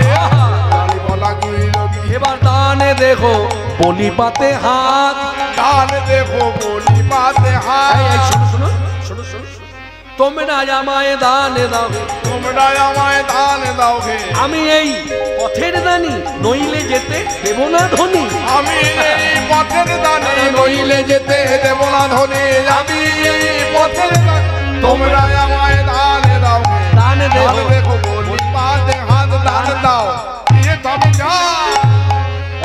দানি বলা গুলি লগি। এবার দানে দেখো বলি পাতে হাত। দান দেখো বলি পাতে হাত। এই, এই, শোনো শোনো শোনো শোনো শোনো। তোমরা আমায় দানে দাও, তোমরা আমায় দান দাও হে, আমি এই পথের দানি নইলে যেতে দেব না ধনী। আমি এই পথের দানে নইলে যেতে দেব না ধনী। আমি এই পথের দানে তোমরা আমায় দান দাও হে। দানে দান দেখো দেখো বলি পাতে হাত। দান দাও দিয়ে তবে যা।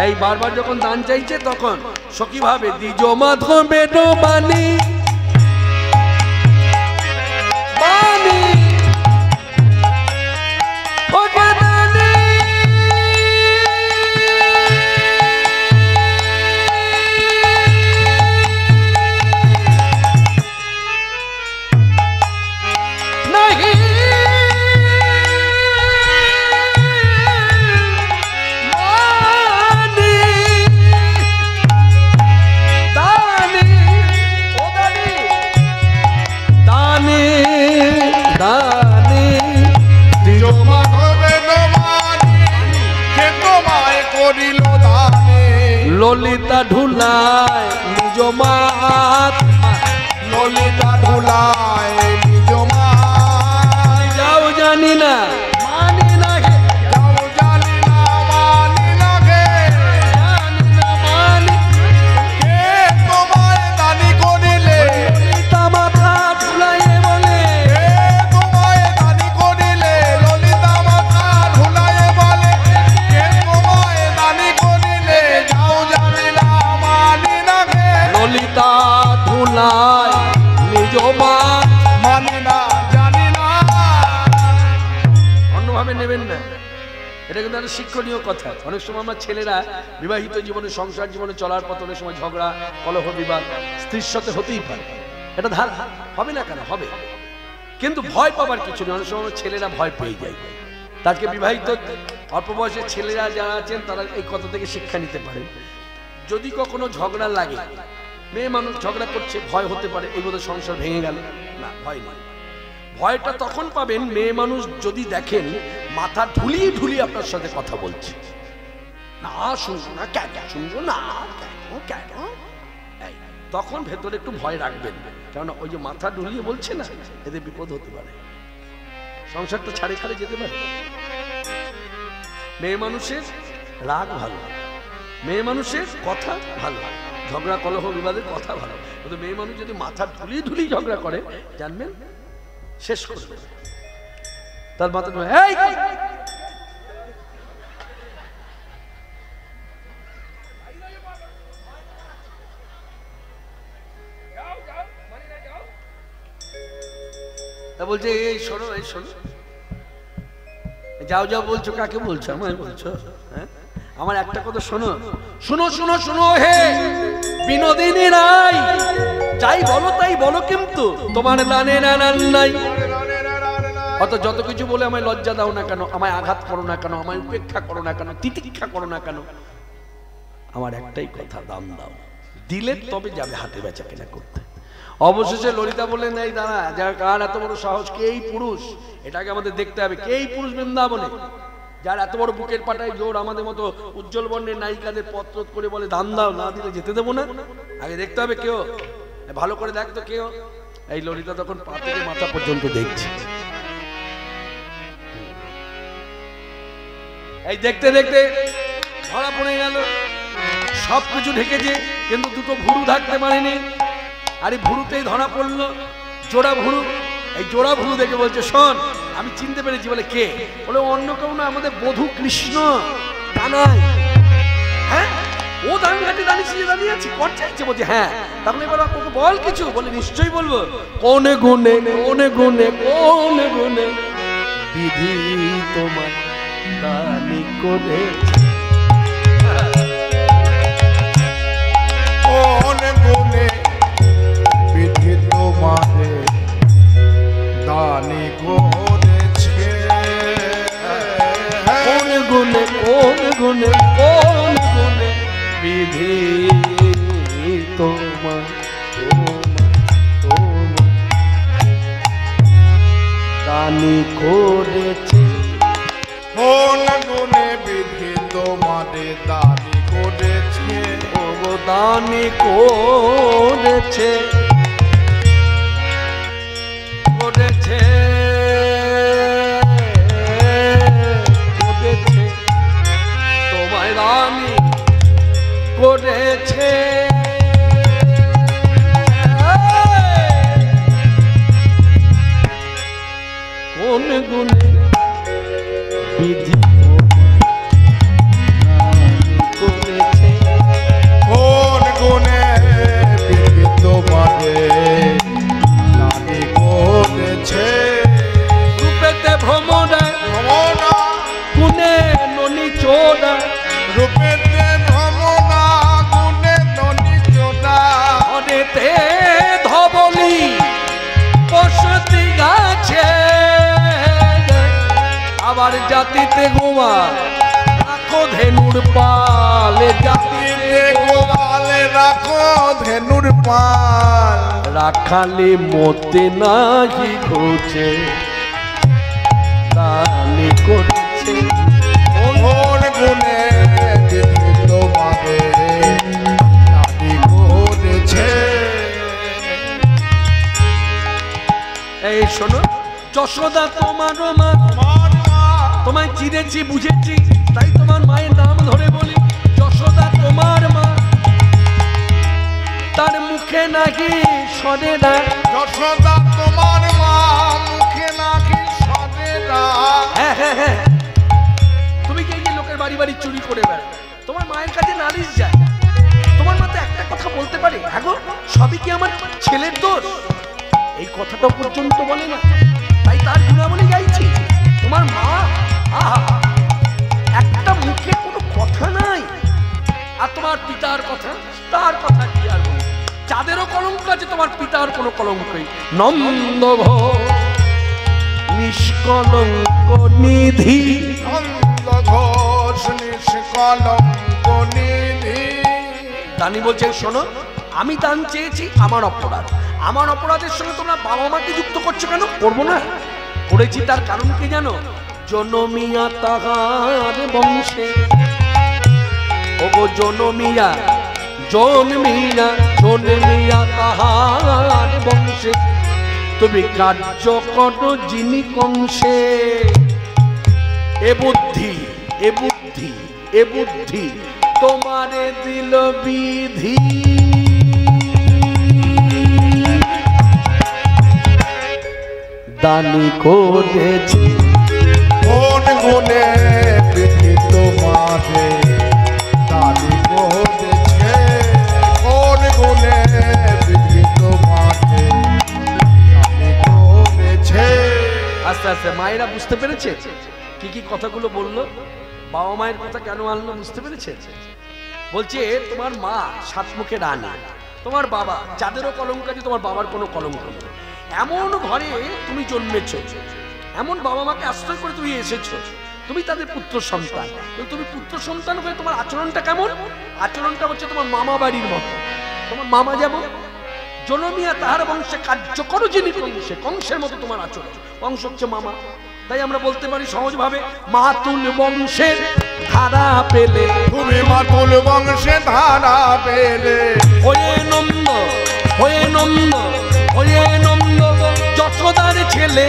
এই বারবার যখন দান চাইছে তখন সখী ভাবে দ্বিজ মাধব বেটো বাণী বাণী ওকে দানি নাহি ললিতা ঢুলায় নিজ মাত, ললিতা ঢুলায় নিজ মাত। যাও জানি না মানি না হে, যাও জানি না মানি না গে। জানি না মানি। কে তোমায় দানি করিলে, ললিতা মাথা ঢুলাইয়ে বলে কে তোমায় দানি করিলে। ললিতা মাথা ঢুলায় বলে কে তোমায় দানি করিলে। যাও জানি না মানি না গে। ললিতা ঢুলায় নিজ মাত। মানি না জানি না। অন্যভাবে নেবেন না, এটা কিন্তু একটা শিক্ষণীয় কথা। অনেক সময় আমরা ছেলেরা বিবাহিত জীবনে সংসার জীবনে চলার পথে অনেক সময় ঝগড়া কলহ বিবাদ স্ত্রীর সাথে হতেই পারে, এটা ধার হবে না কেন হবে, কিন্তু ভয় পাবার কিছু নেই। অনেক সময় ছেলেরা ভয় পেয়ে যায়। তাকে বিবাহিত অল্প বয়সের ছেলেরা যারা আছেন তারা এই কথা থেকে শিক্ষা নিতে পারেন। যদি কখনো ঝগড়া লাগে, মেয়ে মানুষ ঝগড়া করছে, ভয় হতে পারে এই বোধহয় সংসার ভেঙে গেল, না ভয় নয়। ভয়টা তখন পাবেন মেয়ে মানুষ যদি দেখেন মাথা ঢুলিয়ে ঢুলিয়ে আপনার সাথে কথা বলছে, না শুনবো না কেন, শুনবো না কেন কেন, এই, তখন ভেতরে একটু ভয় রাখবেন, কারণ ওই যে মাথা ঢুলিয়ে বলছে না, এতে বিপদ হতে পারে, সংসারটা ছাড়ে খাড়ে যেতে পারে। মেয়ে মানুষের রাগ ভালো, মেয়ে মানুষের কথা ভালো, ঝগড়া কলহ বিবাদের কথা ভালো, কিন্তু মেয়ে মানুষ যদি মাথা ঢুলিয়ে ঢুলিয়ে ঝগড়া করে জানবেন শেষ করবে। তার মাথা এই বলছে এই শোনো, এই শোনো, যাও যাও বলছো, কাকে বলছো? আমায় বলছো? হ্যাঁ, আমার একটা কথা শোনো, শুনো শুনো শুনো হে বিনোদিনী রাই, যাই বলো তাই বলো, কিন্তু তোমার দানে নানান নাই। অত যত কিছু বলে আমায় লজ্জা দাও না কেন, আমায় আঘাত করো না কেন, আমায় উপেক্ষা করো না কেন, তিতিক্ষা করো না কেন, আমার একটাই কথা, দাম দাও, দিলে তবে যাবে হাটে বেচা কেনা করতে। অবশেষে ললিতা বললেন এই দাঁড়া, যার কার এত বড় সাহস, কে এই পুরুষ, এটাকে আমাদের দেখতে হবে, কে এই পুরুষ বৃন্দাবনে যার এত বড় বুকের পাটায় জোর, আমাদের মতো উজ্জ্বল বর্ণের নায়িকাদের পত্র করে বলে দান দাও, না দিলে যেতে দেবো না, আগে দেখতে হবে কেউ, ভালো করে দেখতো কেউ। এই ললিতা তখন পা থেকে মাথা পর্যন্ত দেখছে, এই দেখতে দেখতে ধরা পড়ে গেল, সবকিছু ঢেকেছে কিন্তু দুটো ভুরু থাকতে পারেনি, আর এই ভুরুতেই ধরা পড়লো, জোড়া ভুরু। এই জোড়া ভুরু দেখে বলছে শোন, আমি চিনতে পেরেছি। বলে কে? বলে অন্য কেউ না, আমাদের বধূ কৃষ্ণ কানাই। হ্যাঁ, ও দাঙ্গাটি দাঁড়িয়ে আছে কর চাইছে, বলছে হ্যাঁ। তখন এবার ওকে বল কিছু, বলে নিশ্চয়ই বলবো। কোনে গুনে কোনে গুনে কোনে গুনে বিধি তোমার দানি করে, কোন গুণে বিধি তোমারে দানি করেছে, কোন গুনে কোন গুনে কোন গুনে বিধি তোমার দানি করেছে, কোন গুণে বিধি তোমারে দানি করেছে, ও দানি করেছে করেছে করেছে তোমায় দানি করেছে। কোন গুণে বিধি করেছে, কোন গুণে বিধি তোমারে দানি করেছে, রূপেতে ভ্রমরা ভ্রমণা গুণে ননি চোরা, রূপেতে ভ্রমণা গুণে ননি চোরা, অনেতে ধবলি বসতি গাছে, আবার জাতিতে গোমা রাখো ধেনুর পালে, জাতিতে গোপালে রাখো ধেনুর পাল, রাখালে মতে নাহি ঘুচে দানি করেছে। কোন গুণে বিধি তোমারে দানি করেছে। এই শোনো, যশোদা তোমার মা, তোমার মা তোমায় চিনেছি বুঝেছি, তাই তোমার মায়ের নাম ধরে বলি। যশোদা তোমার মা, তার মুখে নাকি সরে না, যশোদা তোমার মা, মুখে নাকি সরে না। হ্যাঁ হ্যাঁ হ্যাঁ, তুমি কি এই যে লোকের বাড়ি বাড়ি চুরি করে বেড়াও, তোমার মায়ের কাছে নালিশ যায়, তোমার মা তো একটা কথা বলতে পারে, হ্যাঁ গো সবই কি আমার ছেলের দোষ, এই কথাটা পর্যন্ত বলে না, তাই তার গুণাবলী গাইছি। তোমার মা আহা, একটা মুখে কোনো কথা নাই, আর তোমার পিতার কথা, তার কথা কি আর বলবো, যাদেরও কলঙ্ক আছে তোমার পিতার কোনো কলঙ্কই। নন্দ ঘোষ নিষ্কলঙ্ক নিধি, নন্দ ঘোষ নিষ্কলঙ্ক নিধি। দানি বলছে শোনো, আমি দান চেয়েছি, আমার অপরাধ, আমার অপরাধের সঙ্গে তোমরা বাবা মাকে যুক্ত করছো কেন? করবো না, করেছি তার কারণ কি জানো? জনমিয়া তাহার বংশে, ওগো জনমিয়া জন্মিয়া জন্মিয়া তাহার বংশে, তুমি কার্য করো যিনি কংসে, এ বুদ্ধি এ বুদ্ধি এ বুদ্ধি তোমারে দিল বিধি, দানি করেছে। কোন গুণে বিধি তোমারে দানি করেছে, কোন গুণে বিধি তোমারে দানি করেছে। আস্তে আস্তে মায়েরা বুঝতে পেরেছে কি কি কথাগুলো বললো, বাবা মায়ের কথা কেন আনলো বুঝতে পেরেছে। বলছে তোমার মা সাত মুখে রানী, তোমার বাবা যাদেরও কলঙ্ক আছে তোমার বাবার কোনো কলঙ্ক নেই, এমন ঘরে তুমি জন্মেছ, এমন বাবা মাকে আশ্রয় করে তুমি এসেছো, তুমি তাদের পুত্র সন্তান, তুমি পুত্র সন্তান হয়ে তোমার আচরণটা কেমন? আচরণটা হচ্ছে তোমার মামা বাড়ির মতো, তোমার মামা যেমন জনমিয়া তাহার বংশে কার্য করো যিনি কংসে, কংসের মতো তোমার আচরণ, কংস হচ্ছে মামা। তাই আমরা বলতে পারি সহজভাবে, মাতুল বংশের ধারা পেলে, তুমি মাতুল বংশে ধারা পেলে, হয়ে নন্দ হয়ে নন্দ হয়ে নন্দ যশোদার ছেলে,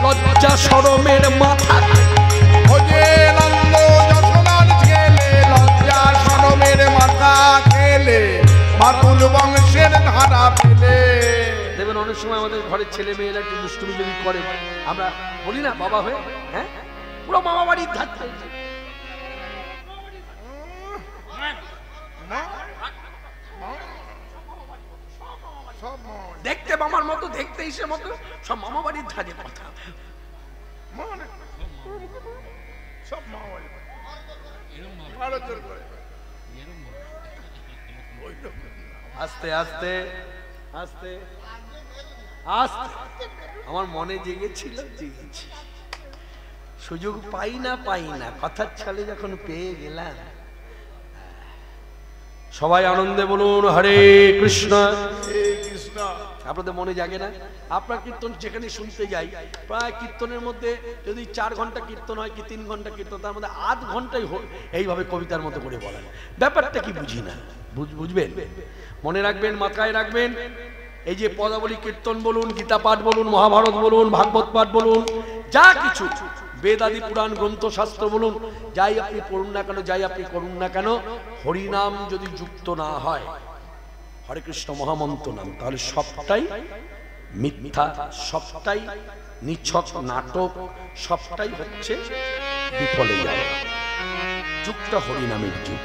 লজ্জা শরমের মাথা, ওরে নন্দ যশোদার ছেলে, লজ্জা শরমের মাথা খেলে, মাতুল বংশের ধারা পেলে। দেখবেন অনেক সময় আমাদের ঘরের ছেলে মেয়েরা একটু দুষ্টুমি যদি করে, আমরা বলি না বাবা হয়ে, হ্যাঁ পুরো মামা বাড়ির ধার, দেখতে মামার মতো, দেখতে ইসে মতো, সব মামা বাড়ির ধারে কথা। সব মামা বাড়ি আস্তে আস্তে আস্তে আস্তে আমার মনে জেগেছিল, জেগেছি। সুযোগ পাই না কথার ছলে যখন পেয়ে গেলাম। সবাই আনন্দে বলুন হরে কৃষ্ণ। আপনাদের মনে জাগে না? আপনার কীর্তন যেখানে শুনতে যাই, প্রায় কীর্তনের মধ্যে যদি 4 ঘন্টা কীর্তন হয় কি 3 ঘন্টা কীর্তন, তার মধ্যে আধ ঘন্টাই এইভাবে কবিতার মতো করে বলেন। ব্যাপারটা কি বুঝি না, বুঝবেন, মনে রাখবেন, মাথায় রাখবেন। এই যে পদাবলী কীর্তন বলুন, গীতা পাঠ বলুন, মহাভারত বলুন, ভাগবত পাঠ বলুন, যা কিছু বেদাদি পুরাণ গ্রন্থ শাস্ত্র বলুন, যাই আপনি পড়ুন না কেন, যাই আপনি করুন না কেন, হরিনাম যদি যুক্ত না হয়, হরে কৃষ্ণ মহামন্ত্র নাম, তাহলে সবটাই মিথ্যা, সবটাই নিছক নাটক, সবটাই হচ্ছে বিফলে যাবে। যুগটা হরিনামের যুগ।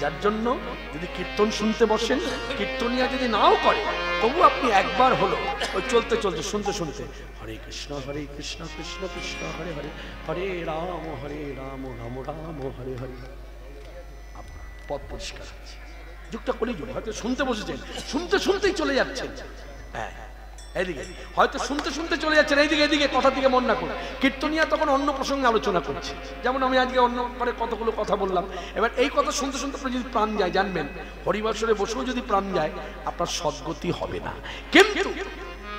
যার জন্য যদি কীর্তন শুনতে বসেন, কীর্তনিয়া যদি নাও করে, তবু আপনি একবার হলো ওই চলতে চলতে শুনতে শুনতে হরে কৃষ্ণ কৃষ্ণ কৃষ্ণ হরে হরে, হরে রাম রাম রাম হরে হরে, পথ পরিষ্কার আছে। যুগটা কলিযুগ। হয়তো শুনতে বসেছেন, শুনতে শুনতেই চলে যাচ্ছেন, হ্যাঁ এইদিকে হয়তো শুনতে শুনতে চলে যাচ্ছেন, এইদিকে এদিকে কথার দিকে মন না করুন। কীর্তনিয়া তখন অন্য প্রসঙ্গে আলোচনা করছে, যেমন আমি আজকে অন্য পরে কতগুলো কথা বললাম। এবার এই কথা শুনতে শুনতে আপনি যদি প্রাণ যায়, জানবেন হরিবাসরে বসেও যদি প্রাণ যায়, আপনার সদ্গতি হবে না। কিন্তু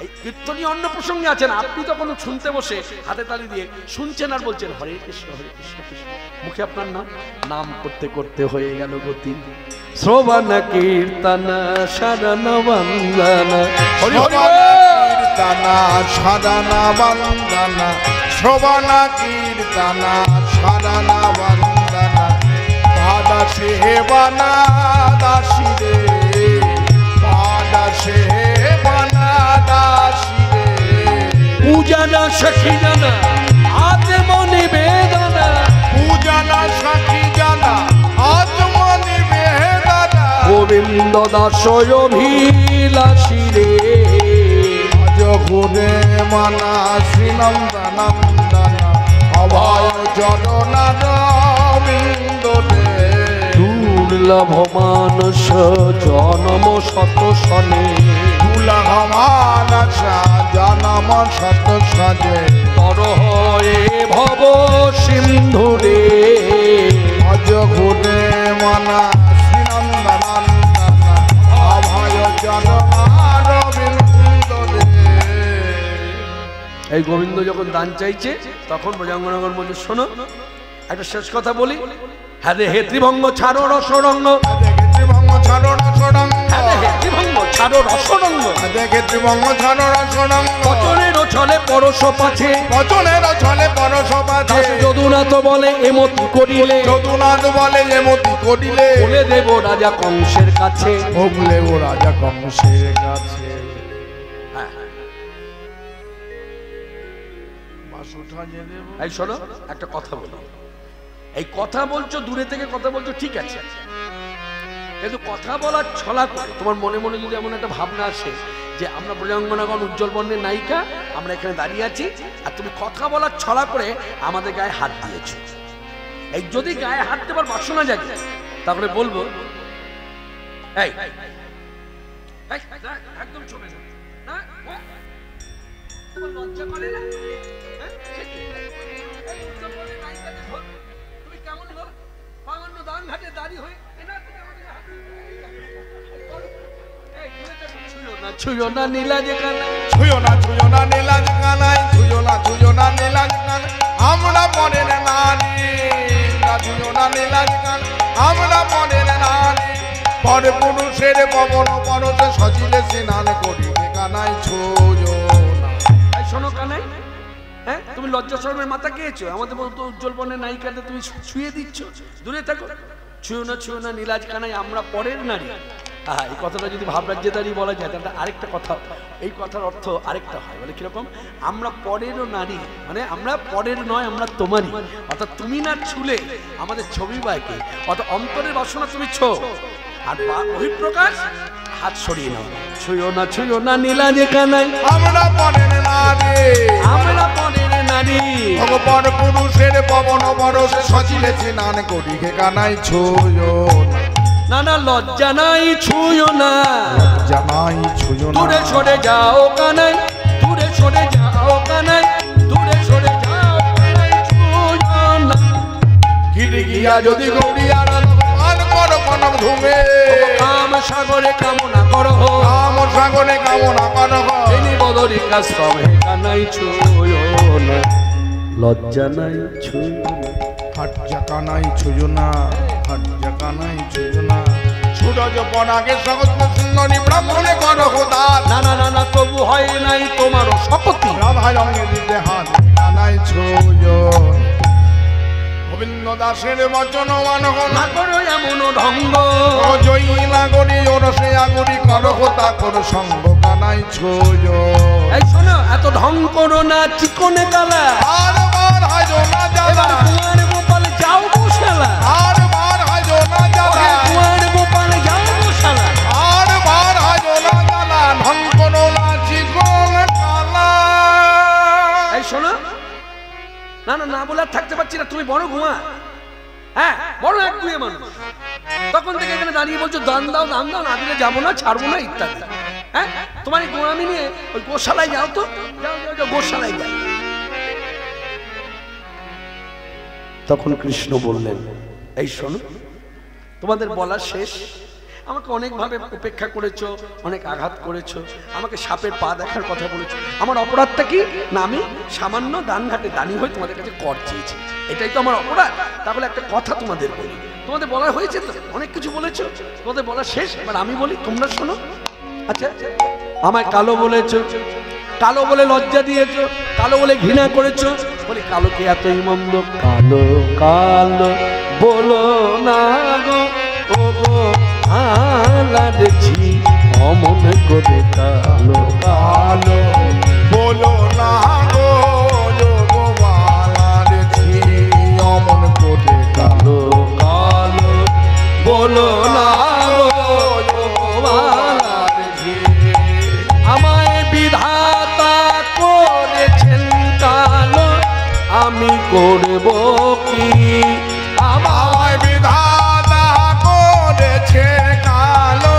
এই কীর্তনীয় অন্য প্রসঙ্গে আছেন, আপনি তখন শুনতে বসে হাতে তালি দিয়ে শুনছেন আর বলছেন হরে কৃষ্ণ কৃষ্ণ, মুখে আপনার নাম করতে করতে হয়ে গেল গতি। শ্রবণ কীর্তন শরণ বন্দন, কীর্তন শরণ বন্দন, শ্রবণ কীর্তন শরণ বন্দন, পাদ সেবনা দাসী রে, পাদ সেবনা দাসী রে, পূজনা সখী জানা আত্মনিবেদনা, পূজনা সখী জানা আত্মনিবেদনা, গোবিন্দ দাস অভিলাষী রে, জগুরে মানাসি নন্দনন্দন, অভয় চরণার বিন্দ রে, দুর্লভ মানস জনম শত সনে, দুর্লভ মানস জনম শত সনে, তর হয়ে ভব সিন্ধু রে, অজগুরে মানাসি নন্দনন্দন, অভয় চরণার বিন্দ রে। এই গোবিন্দ যখন দান চাইছে, তখন ব্রজাঙ্গনগর বলছে শোনো একটা শেষ কথা বলি, হ্যাঁ হে ত্রিভঙ্গ ছাড়ো রসরঙ্গ, ত্রিভঙ্গ ছাড়ো রসরঙ্গ, হে ত্রিভঙ্গ ছাড়ো রসরঙ্গ, দেখে ত্রিভঙ্গ ছাড়ো রসরঙ্গ, বচনের ছলে পরশ পাছে, বচনের ছলে পরশ পাছে, যদুনাথ বলে এমতি করিলে, যদুনাথ বলে এমতি করিলে, বলে দেব রাজা কংসের কাছে, ভোগলে ও রাজা কংসের কাছে। এই শোনো একটা কথা বলি, এই কথা বলছো দূরে থেকে কথা বলছো ঠিক আছে, কিন্তু কথা বলার ছলা করে তোমার মনে মনে যদি এমন একটা ভাবনা আসে যে আমরা ব্রজাঙ্গনাগণ উজ্জ্বল বর্ণের নায়িকা, আমরা এখানে দাঁড়িয়ে আছি, আর তুমি কথা বলার ছলা করে আমাদের গায়ে হাত দিয়েছ, এই যদি গায়ে হাত দেবার বাসনা জাগে, তাহলে বলবো এই একদম চলে যাবে না, তোমার লজ্জা করে না? তুমি কেমন লোক, পাঙান্ন দান ঘাটে দাঁড়িয়ে হয়ে ছুঁয়ো না নীলাজ কানাই, ছুঁয়ো না নীলাজ কানাই, ছুঁয়ো না নীলাজ কানাই, আমরা পরের নারী, ছুঁয়ো না নীলাজ কানাই, আমরা পরের নারী, পর পুরুষের পবন পরশে সচিলে স্নান করি, কানাই ছুঁয়ো না। শোনো কানাই, হ্যাঁ তুমি লজ্জা শরমের মাথা খেয়েছো, আমাদের বলতো উজ্জ্বল বর্ণের নায়িকাতে তুমি ছুঁয়ে দিচ্ছ, দূরে থাকো, ছুঁয়ো না নীলাজ কানাই, আমরা পরের নারী। এই কথাটা যদি ভাবরাজ্যে দাঁড়িয়ে বলা যায়, তাহলে আরেকটা কথা, এই কথার অর্থ আরেকটা হয়, বলে কিরকম, আমরা পরেরও নারী, মানে আমরা পরের নয়, আমরা তোমারই, অর্থাৎ তুমি না ছুলে আমাদের ছবি বাইকে, অর্থাৎ অন্তরের বাসনা তুমি ছো, আর বহিঃপ্রকাশ হাত সরিয়ে নাও। ছুঁয়ো না নীলা যে কানাই, আমরা পরের নারী, আমরা পরের নারী। ভগবান পুরুষের পবন বরসে সচিলে স্নান করি হে কানাই ছুঁয়ো না না লজ্জা নাই ছুঁয়ো না, জানাই ছুঁয়ো না। দূরে সরে যাও কানাই, দূরে সরে যাও কানাই, দূরে সরে যাও কানাই, ছুঁয়ো না। গিরি গিয়া যদি গৌরিয়ার মান করো কনক ধুমে, কাম সাগরে কামনা করো, কাম সাগরে কামনা করো। তিনি বদরি কাশ্রম হে কানাই ছুঁয়ো না, লজ্জা নাই ছুঁয়ো না। হাট জাকা নাই ছুঁয়ো না, হাট জাকা নাই ছুঁয়ো না। সূরজ পনাকে সহস্র সুন্দরী ব্রাহ্মণে করো খোদার, না না না না তবু হয় নাই তোমারও শপথি। রাধা রঙে দিতে হাত নাই ছুঁয়ো। গোবিন্দ দাসের বচন মানহ না করো এমন ঢঙ্গ, জয়ী নাগরী ওরসে আগরি করো খোদা করো সঙ্গ কানাই ছুঁয়ো। এই শোনো এত ঢং করো না চিকনে কালা, আর বার হাজো না জ্বালা, এবার কুয়ার গোপাল যাও গোশালা, আর বার হাজো না জ্বালা, কুয়ার গোপাল যাও গোশালা। আর বার হাজো না জ্বালা, ঢং করো না চিকন কালা। এই শোনো না না না বলে আর থাকতে পারছি না, তুমি বড় ঘুমা, হ্যাঁ বড় এক গুয়ে মানুষ। তখন থেকে এখানে দাঁড়িয়ে বলছো দান দাও দান দাও, না দিলে যাবো না ছাড়বো না ইত্যাদি। হ্যাঁ তোমার এই গোড়ামি নিয়ে ওই গোশালায় যাও তো, যাও যাও যাও গোশালায় যাও। তখন কৃষ্ণ বললেন এই শোনো তোমাদের বলা শেষ, আমাকে অনেকভাবে উপেক্ষা করেছো, অনেক আঘাত করেছো, আমাকে সাপের পা দেখার কথা বলেছো। আমার অপরাধটা কি না আমি সামান্য দানঘাটে দানি হয়ে তোমাদের কাছে কর চেয়েছি, এটাই তো আমার অপরাধ। তাহলে একটা কথা তোমাদের বলি, তোমাদের বলা হয়েছে তো অনেক কিছু বলেছো, তোমাদের বলা শেষ, এবার আমি বলি তোমরা শোনো। আচ্ছা আমায় কালো বলেছো, কালো বলে লজ্জা দিয়েছো, কালো বলে ঘৃণা করেছো, বলি কালো কি এতই মন্দ? কালো কালো বলো না গো ও গো আলাদছি অমন করে কালো কালো বলো না গো যোগমালার ঝি, অমন করে কালো কালো বলো না গো যোগমালার ঝি। আমায় বিধাতা করেছেন কালো, আমি করব কি? আমায় বিধাতা করেছে কালো,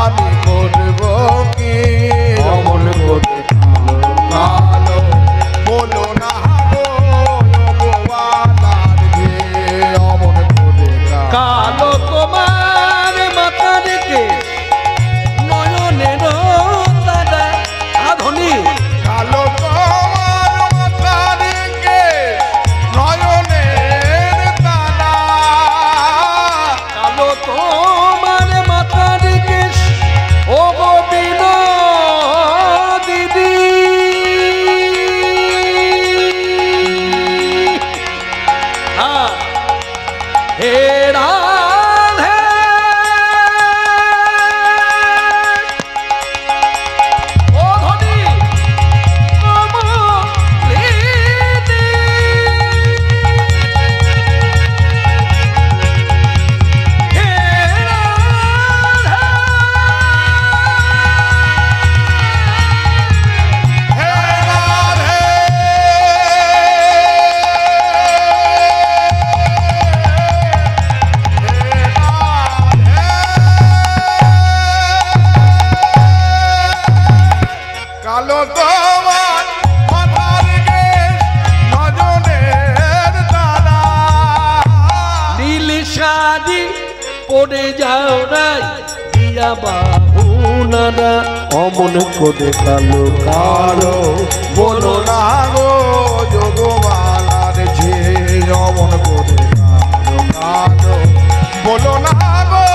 আমি করব কি? অমন করে কালো বলো না গো যোগমালার ঝি, অমন করে কালো তোমার মাথা রেখে নয়নের দাদা আধনি, কালো তোমার মাথার কেশ, নয়নের তারা। কালো তোমার মাথা রেখে ও গোবিন্দ দিদি। হ্যাঁ হে রাধে ও ধনী কমলিনী, হে রাধে হে রাধে কালো তোমার মাথার কেশ, নয়নের তারা। নীল শাড়ি পরে যাও নাই দিয়া বাহুনারা, অমন করে কালো কালো বলো না গো যোগমালার ঝি, অমন করে কালো কালো বলো না গো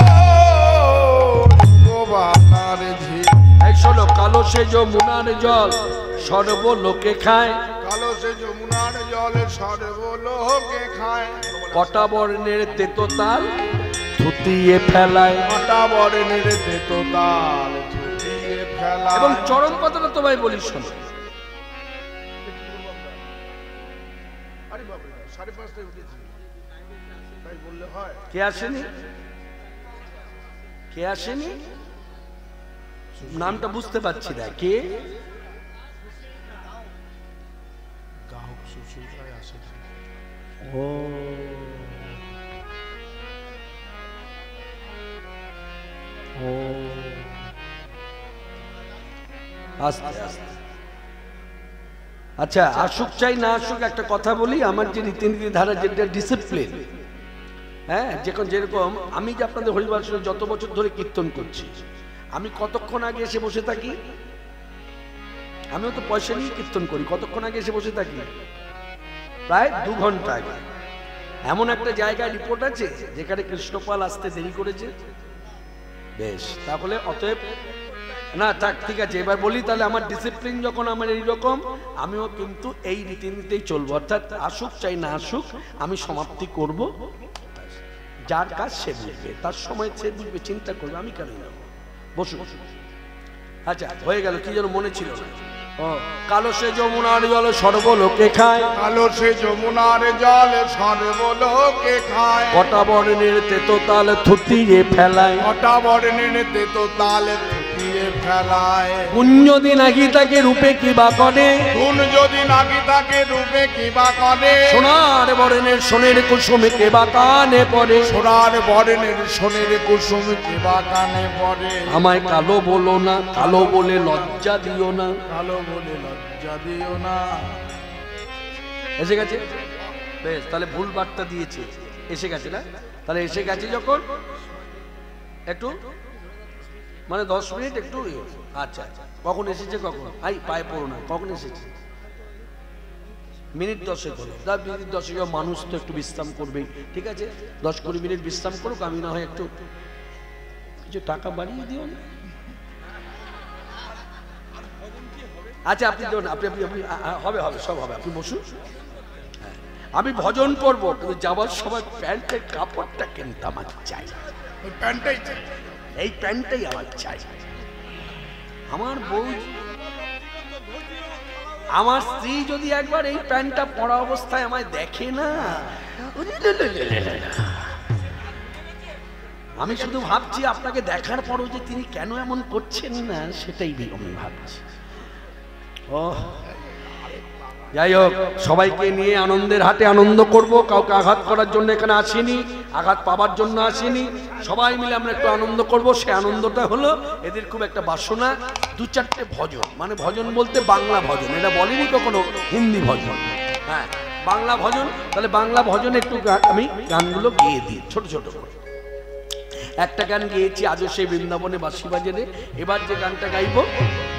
যোগমালার ঝি। এই শোনো কালো সে যমুনার জল সর্বলোকে খায়, কালো সে যমুনার জল সর্বলোকে খায়, কটা বর্ণের তেতোতাল থুতিয়ে ফেলায়। কাটা বরণের তেতো তাল ছুটিয়ে ফেলা। এবং চরম কথাটা তোমায় বলি শোনো, আরে বাবা 5:30টায় উঠেছি, তাই বললে হয়? কে আসেনি? কে আসেনি? নামটা বুঝতে পারছি না। কে? গ্রাহক সুশীল রায় আসে। ও ও আস্তে আস্তে। আচ্ছা, আসুক চাই না আসুক, একটা কথা বলি, আমার যে রীতিনীতি ধারা, যেটা ডিসিপ্লিন, হ্যাঁ, যেরকম আমি যে আপনাদের হরিবাসনে যত বছর ধরে কীর্তন করছি, আমি কতক্ষণ আগে এসে বসে থাকি? আমিও তো পয়সা নিয়ে কীর্তন করি। কতক্ষণ আগে এসে বসে থাকি? প্রায় 2 ঘন্টা আগে। এমন একটা জায়গায় রিপোর্ট আছে যেখানে কৃষ্ণপাল আসতে দেরি করেছে। বেশ, তাহলে অতএব না থাক, ঠিক আছে। এবার বলি তাহলে, আমার ডিসিপ্লিন যখন আমার এইরকম, আমিও কিন্তু এই রীতিনীতিতেই চলবো। অর্থাৎ আসুক চাই না আসুক, আমি সমাপ্তি করব। যার কাজ সে বুঝবে, তার সময় সে বুঝবে, চিন্তা করবে, আমি কেন না। বসুন। আচ্ছা, হয়ে গেল। কি যেন মনে ছিল? ও, কালো সে যমুনার জল সর্বলোকে খায়, কালো সে যমুনার জল সর্বলোকে খায়, কটা বর্ণের তেতো তাল থুতিয়ে ফেলায়, কটা বর্ণের তেতো তাল থুতিয়ে ফেলায়। কোন যদি নাকি তাকে রূপে কি বা করে, কোন যদি নাকি তাকে রূপে কি বা করে, সোনার বর্ণের সোনের কুসুমে কে বা কানে পড়ে, সোনার বর্ণের সোনের কুসুম কি বা কানে পড়ে। আমায় কালো বলো না, কালো বলে লজ্জা দিও না। কালো বলে লজ্জা দিও না। এসে গেছে? বেশ, তাহলে ভুল বার্তা দিয়েছে। এসে গেছে না? তাহলে এসে গেছে যখন একটু মানে 10 মিনিট একটু। আচ্ছা, কখন এসেছে? কখন? পায়ে পড়ো না, কখন এসেছে? মিনিট 10 হলো। মিনিট 10 মানুষ তো একটু বিশ্রাম করবেই, ঠিক আছে? 10-20 মিনিট বিশ্রাম করুক, আমি না হয় একটু কিছু টাকা বাড়িয়ে দিও না। আচ্ছা, আপনি দেবেন, আপনি হবে হবে, সব হবে, আপনি বসুন। আমি ভজন করব, কিন্তু যাবার সময় প্যান্টের কাপড়টা কিন্তু আমার চাই। প্যান্টটাই এই প্যান্টটাই আমার চাই। আমার বউ, আমার স্ত্রী যদি একবার এই প্যান্টটা পরা অবস্থায় আমায় দেখে না, আমি শুধু ভাবছি আপনাকে দেখার পরও যে তিনি কেন এমন করছেন না, সেটাই আমি ভাবছি। ও যাই হোক, সবাইকে নিয়ে আনন্দের হাটে আনন্দ করব। কাউকে আঘাত করার জন্য এখানে আসিনি, আঘাত পাবার জন্য আসিনি। সবাই মিলে আমরা একটু আনন্দ করব। সে আনন্দটা হলো, এদের খুব একটা বাসনা 2-4টে ভজন, মানে ভজন বলতে বাংলা ভজন, এটা বলেনি কখনো হিন্দি ভজন, হ্যাঁ বাংলা ভজন। তাহলে বাংলা ভজনে একটু আমি গানগুলো গেয়ে দিই ছোট ছোট করে। একটা গান গেয়েছি আজও সেই বৃন্দাবনে বাঁশি বাজে। এবার যে গানটা গাইব,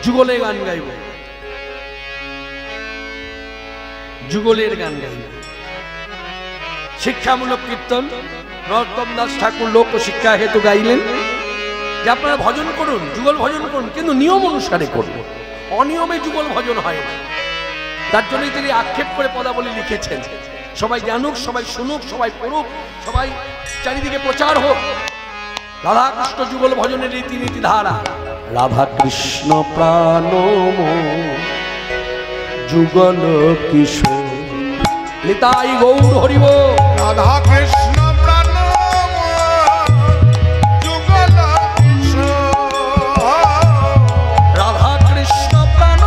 যুগলে গান গাইব, যুগলের গান গাইব। শিক্ষামূলক কীর্তন নরোত্তম দাস ঠাকুর লোক শিক্ষা হেতু গাইলেন যে আপনারা ভজন করুন, যুগল ভজন করুন, কিন্তু নিয়ম অনুসারে করুন। অনিয়মে যুগল ভজন হয় না। তার জন্যই তিনি আক্ষেপ করে পদাবলী লিখেছেন, সবাই জানুক, সবাই শুনুক, সবাই পড়ুক, সবাই চারিদিকে প্রচার হোক। রাধা কৃষ্ণ যুগল ভজনের রীতিনীতি ধারা। রাধা কৃষ্ণ প্রাণ যুগল কিশোর, নিতাই গৌর হরিব। রাধা কৃষ্ণ প্রাণ যুগল কিশোর, রাধা কৃষ্ণ প্রাণ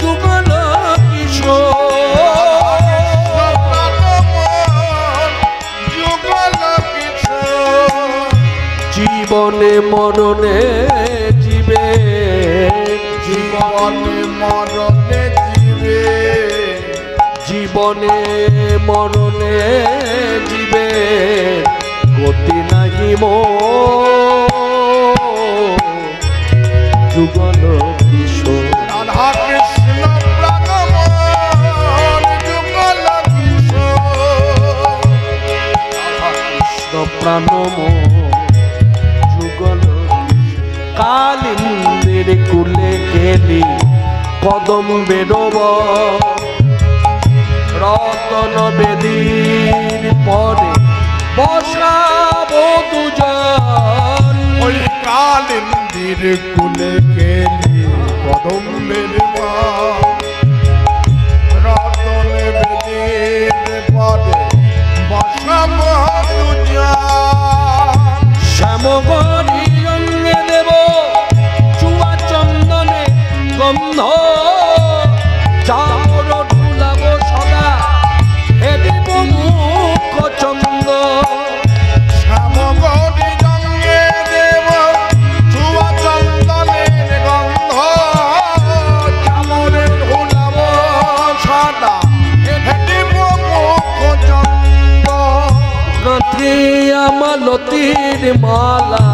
যুগল কিশোর, যুগল কিশোর। জীবনে মরণে জীবে, জীবনে মরণে জীবে, জীবনে মরণে জীবে, গতি নাহি যুগল কিশোর। রাধা কৃষ্ণ প্রাণ যুগল কিশোর, রাধা কৃষ্ণ প্রাণ যুগল কালিন্দের কুলে গেলি কদম বেরোব, রতন বেদীর পরে বসাবো দুজন। ওই কালিন্দির কুলে গেলি কদম্বের রতন বেদীর পরে বসাবো দুজন। মালতীর মালা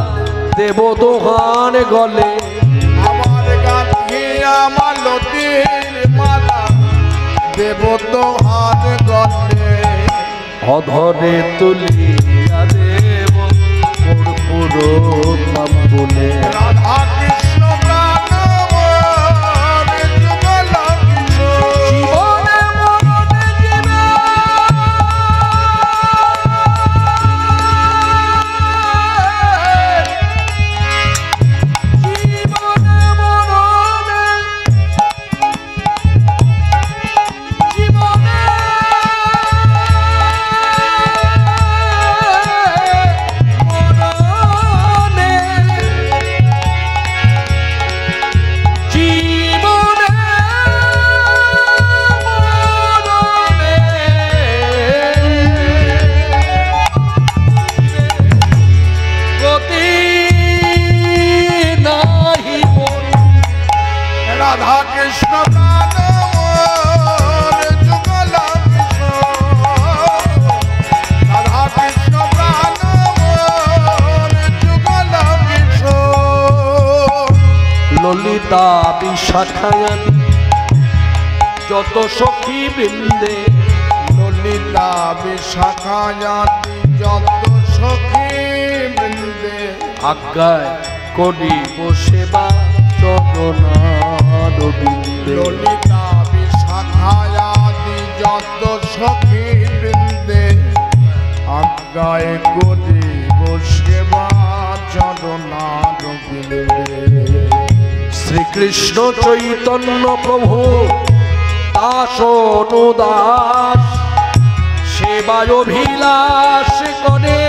দেব দোহান গলে, আমার গাঁথিয়া মালতীর মালা দেব দোহান গলে, অধরে তুলিয়া দেব কর্পূর তাম্বুলে। রাধা কৃষ্ণ প্রাণ মোর যুগল কিশোর, জীবনে মরণে জীবে জীবনে মরণে জীবনে মরণে জীবনে মরণে গতি নাহি মোর। রাধা কৃষ্ণ প্রাণ মোর যুগল কিশোর, রাধা কৃষ্ণ প্রাণ মোর যুগল কিশোর, ললিতা বিশাখায়ান যত সখী বৃন্দে, ললিতা বিশাখা জাতি যত সখী বৃন্দে, আজ্ঞায় করিব সেবা চরণার বিন্দে। ললিতা বিশাখা জাতি যত সখী বৃন্দে, আজ্ঞায় করিব সেবা চরণার বিন্দে। শ্রীকৃষ্ণ চৈতন্য প্রভু দাস অনুদাস, সেবায় অভিলাষ করে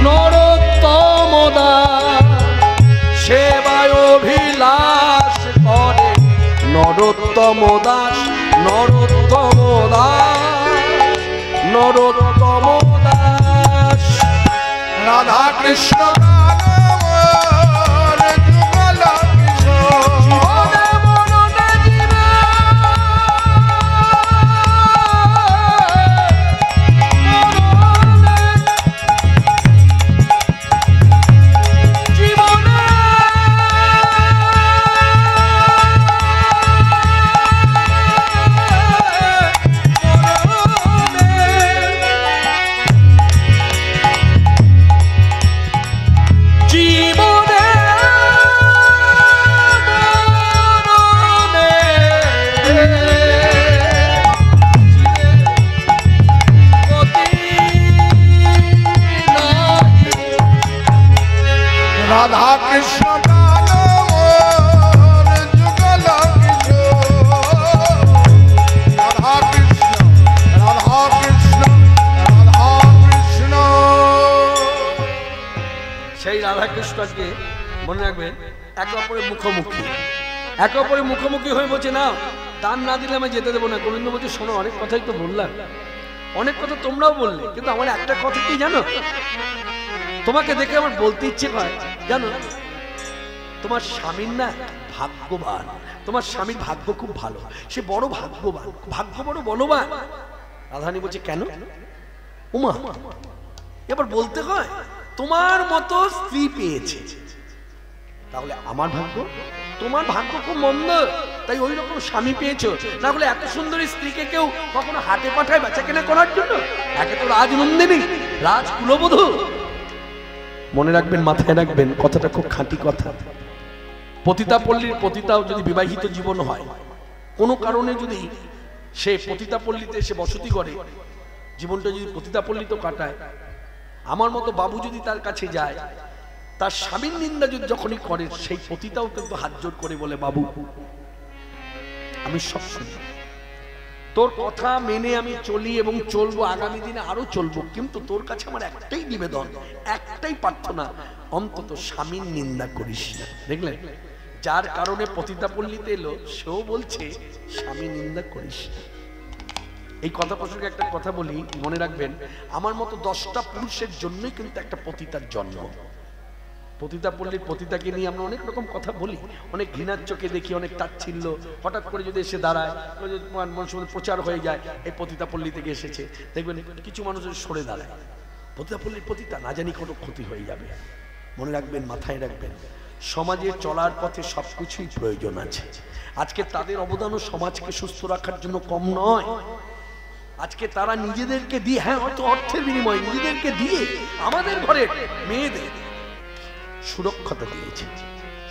নরোত্তম দাস, সেবায় অভিলাষ করে নরোত্তম দাস, নরোত্তম দাস, নরোত্তম দাস। রাধা কৃষ্ণ প্রাণ মোর যুগল কিশোর, জীবনে মরণে জীবে মরণে জীবনে জীবনে মরণে গতি নাহি। রাধা কৃষ্ণ প্রাণ মোর যুগল কিশোর, রাধা কৃষ্ণ রাধা কৃষ্ণ রাধা কৃষ্ণ। সেই রাধাকৃষ্ণকে মনে রাখবেন একে অপরের মুখোমুখি, একে অপরের মুখোমুখি হয়ে বলছে না দান না দিলে আমি যেতে দেবো না। গোবিন্দ বলছে শোনো, অনেক কথাই তো বললাম, অনেক কথা তোমরাও বললে, কিন্তু আমার একটা কথা কি জানো, তোমাকে দেখে আমার বলতে ইচ্ছে হয় জানো, তোমার স্বামীর না ভাগ্যবান, তোমার স্বামীর ভাগ্য খুব ভালো, সে বড় ভাগ্যবান, ভাগ্য বড় বলবান। রাধারানী বলছে কেন? উমা এবার বলতে হয় তোমার মতো স্ত্রী পেয়েছে, তাহলে আমার ভাগ্য, তোমার ভাগ্য খুব মন্দ, তাই ওই রকম স্বামী পেয়েছো, না হলে এত সুন্দরী স্ত্রীকে কেউ কখনো হাটে পাঠায় বেচা কেনা করার জন্য? একে তো রাজনন্দিনী, রাজ কুলবধূ। মনে রাখবেন, মাথায় রাখবেন, কথাটা খুব খাঁটি কথা। পতিতা পল্লীর পতিতাও যদি বিবাহিত জীবন হয়, কোনো কারণে যদি সে পতিতা পল্লীতে এসে বসতি করে, জীবনটা যদি পতিতা পল্লীতে কাটায়, আমার মতো বাবু যদি তার কাছে যায়, তার স্বামীর নিন্দা যদি যখনই করে, সেই পতিতাও কিন্তু হাত জোর করে বলে বাবু আমি সব শুনি, তোর কথা মেনে আমি চলি এবং চলবো, আগামী দিনে আরো চলবো, কিন্তু তোর কাছে আমার একটাই নিবেদন, একটাই প্রার্থনা, অন্তত স্বামীর নিন্দা করিস না। দেখলেন, যার কারণে পতিতা পল্লীতে এলো সেও বলছে স্বামী নিন্দা করিস না। এই কথা প্রসঙ্গে একটা কথা বলি, মনে রাখবেন, আমার মতো 10টা পুরুষের জন্যই কিন্তু একটা পতিতার জন্ম। পতিতা পল্লীর পতিতাকে নিয়ে আমরা অনেক রকম কথা বলি, অনেক ঘৃণার চোখে দেখি, অনেক তাচ্ছিল্য, হঠাৎ করে যদি এসে দাঁড়ায়, মানুষের মধ্যে প্রচার হয়ে যায় এই পতিতা পল্লী থেকে এসেছে, দেখবেন কিছু মানুষ সরে দাঁড়ায়। পতিতাপল্লীর পতিতা না জানি কোনো ক্ষতি হয়ে যাবে। মনে রাখবেন, মাথায় রাখবেন, সমাজে চলার পথে সবকিছুই প্রয়োজন আছে। আজকে তাদের অবদানও সমাজকে সুস্থ রাখার জন্য কম নয়। আজকে তারা নিজেদেরকে দিয়ে, হ্যাঁ হয়তো অর্থের বিনিময়ে নিজেদেরকে দিয়ে আমাদের ঘরের মেয়েদের সুরক্ষতা দিয়েছে,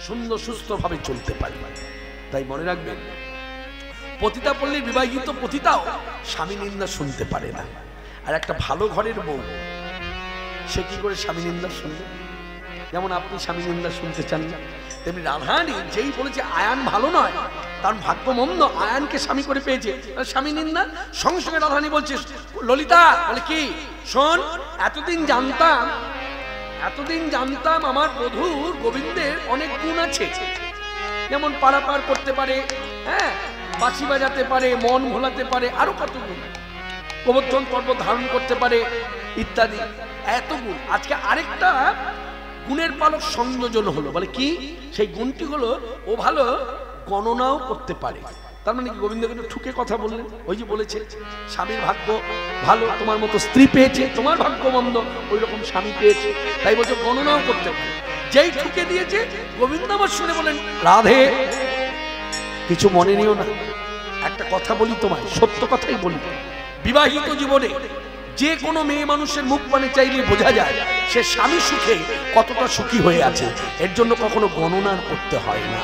সুন্দর সুস্থভাবে চলতে পারে। তাই মনে রাখবেন, পতিতাপল্লীর বিবাহিত পতিতাও স্বামী নিন্দা শুনতে পারে না। আর একটা ভালো ঘরের বউ সে কি করে স্বামী নিন্দা শুনবে? যেমন আপনি স্বামী নিন্দা শুনতে চান না, তেমনি রাধারানী যেই বলেছে আয়ান ভালো নয়, তার ভাগ্য মন্দ, আয়ানকে স্বামী করে পেয়েছে, স্বামী নিন্দা। সঙ্গে সঙ্গে রাধারানী বলছে, ললিতা বলে কি, শোন, এতদিন জানতাম আমার বধূর গোবিন্দের অনেক গুণ আছে, যেমন পারাপার করতে পারে, হ্যাঁ, বাঁশি বাজাতে পারে, মন ভোলাতে পারে, আরো কত গুণ, গোবর্ধন পর্বত ধারণ করতে পারে ইত্যাদি, এত গুণ। আজকে আরেকটা গুণের পালক সংযোজন হলো, বলে কি, সেই গুণটি হলো ও ভালো গণনাও করতে পারে। তার মানে কি, গোবিন্দকে একটু ঠুকে কথা বললেন। ওই যে বলেছে স্বামীর ভাগ্য ভালো, তোমার মতো স্ত্রী পেয়েছে, তোমার ভাগ্য মন্দ, ওই রকম স্বামী পেয়েছে, তাই বলছে গণনাও করতে পারে। যেই ঠুকে দিয়েছে, গোবিন্দ আমার শুনে বলেন, রাধে কিছু মনে নিও না, একটা কথা বলি তোমায়, সত্য কথাই বলি, বিবাহিত জীবনে যে কোনো মেয়ে মানুষের মুখ পানে চাইলে বোঝা যায় সে স্বামী সুখে কতটা সুখী হয়ে আছে। এর জন্য কখনো গণনা করতে হয় না।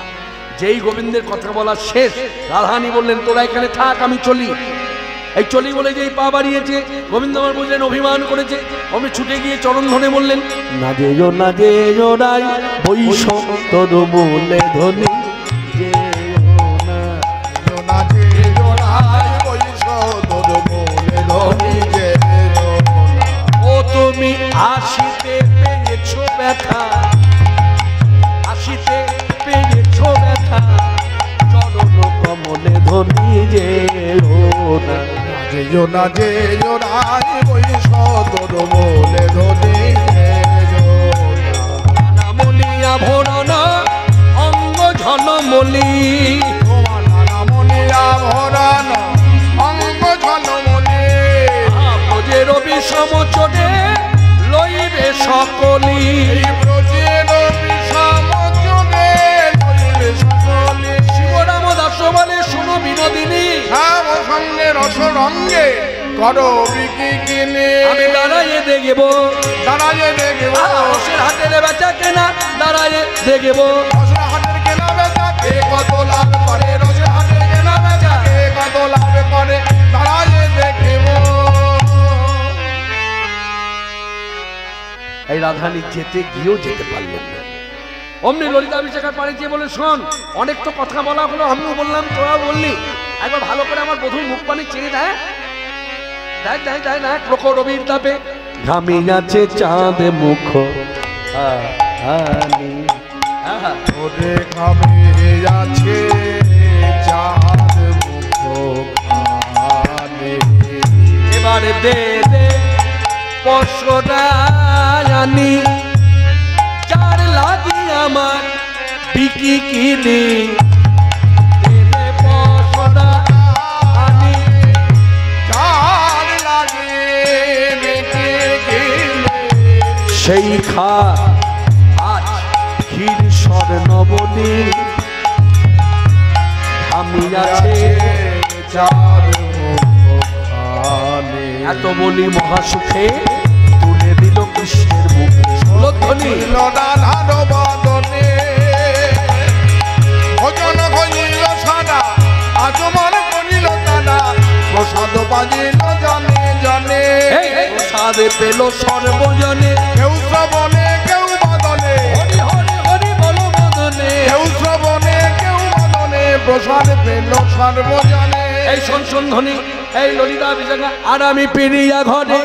যেই গোবিন্দের কথা বলা শেষ, রাধারানী বললেন, তোরা এখানে থাক, আমি চলি। এই চলি বলে যেই পা বাড়িয়েছে, গোবিন্দ আমার বুঝলেন অভিমান করেছে, আমি ছুটে গিয়ে চরণ ধরে বললেন, না যেও না যেও রাই বৈষম তোর মূলে ধনী, তুমি আসিতে পেয়েছো ব্যথা, আসিতে পেয়েছো ব্যথা, চরণ কমলে ধনী যেও না, যেও না যেও রায় বৈষদর বলে ধনী, নামলিয়া ভরণ অঙ্গ ঝলমলি, নামলিয়া ভরণ অঙ্গ ঝলমলি, রবি সমচনে লইবে সকলি, শিবরাম দাস বলে শুনো বিনোদিনী, সঙ্গে রস রঙ্গে করো বিকিনি, আমি দাঁড়াইয়ে দেখব, দাঁড়াইয়ে দেখব, রসের হাটের বেচা কেনা দাঁড়াইয়ে দেখব, রসের হাটের কেনা বেচা কে কত লাভ করে, রসের হাটের কেনা বেচা কে কত লাভ করে, দাঁড়াইয়ে দেখব। এই রাধারানী যেতে গিয়েও যেতে পারলেন না। অমনি ললিতা অভিষেকের পাড়ে গিয়ে বলে, শোন, অনেক তো কথা বলা হলো, আমিও বললাম, তোরা বললি, একবার ভালো করে আমার বধূর মুখ পানে চেয়ে দেয়, দেখ দেখ দেখ না, প্রখর রবির তাপে ঘামি যাচ্ছে চাঁদ মুখ, ওরে ঘামি যাচ্ছে চাঁদ মুখ, এবারে দে দে পশরানি, যার লাগি আমার বিকি কিনি, পশরানি, যার লাগে বিকি কিনি, সেই খা আজ ক্ষীর স্বর্ণবনী, আমি আছে চাঁদ মুখ, এত বলি মহাসুখে তুলে দিল কৃষ্ণের মুখে ষোলধ্বনি, রাধার বদনে ভজন করিল সারা, আজমন করিল তারা, প্রসাদ বাজিল জনে জনে, প্রসাদ পেল সর্বজনে, কেউ শ্রবণে কেউ বদনে, হরি হরি হরি বল বদনে, কেউ শ্রবণে কেউ বদনে, প্রসাদ পেল সর্বজনে। এই শোন শোন ধ্বনি, এই ললিতা বিজঙ্গা, আর আমি পিড়িয়া ঘরে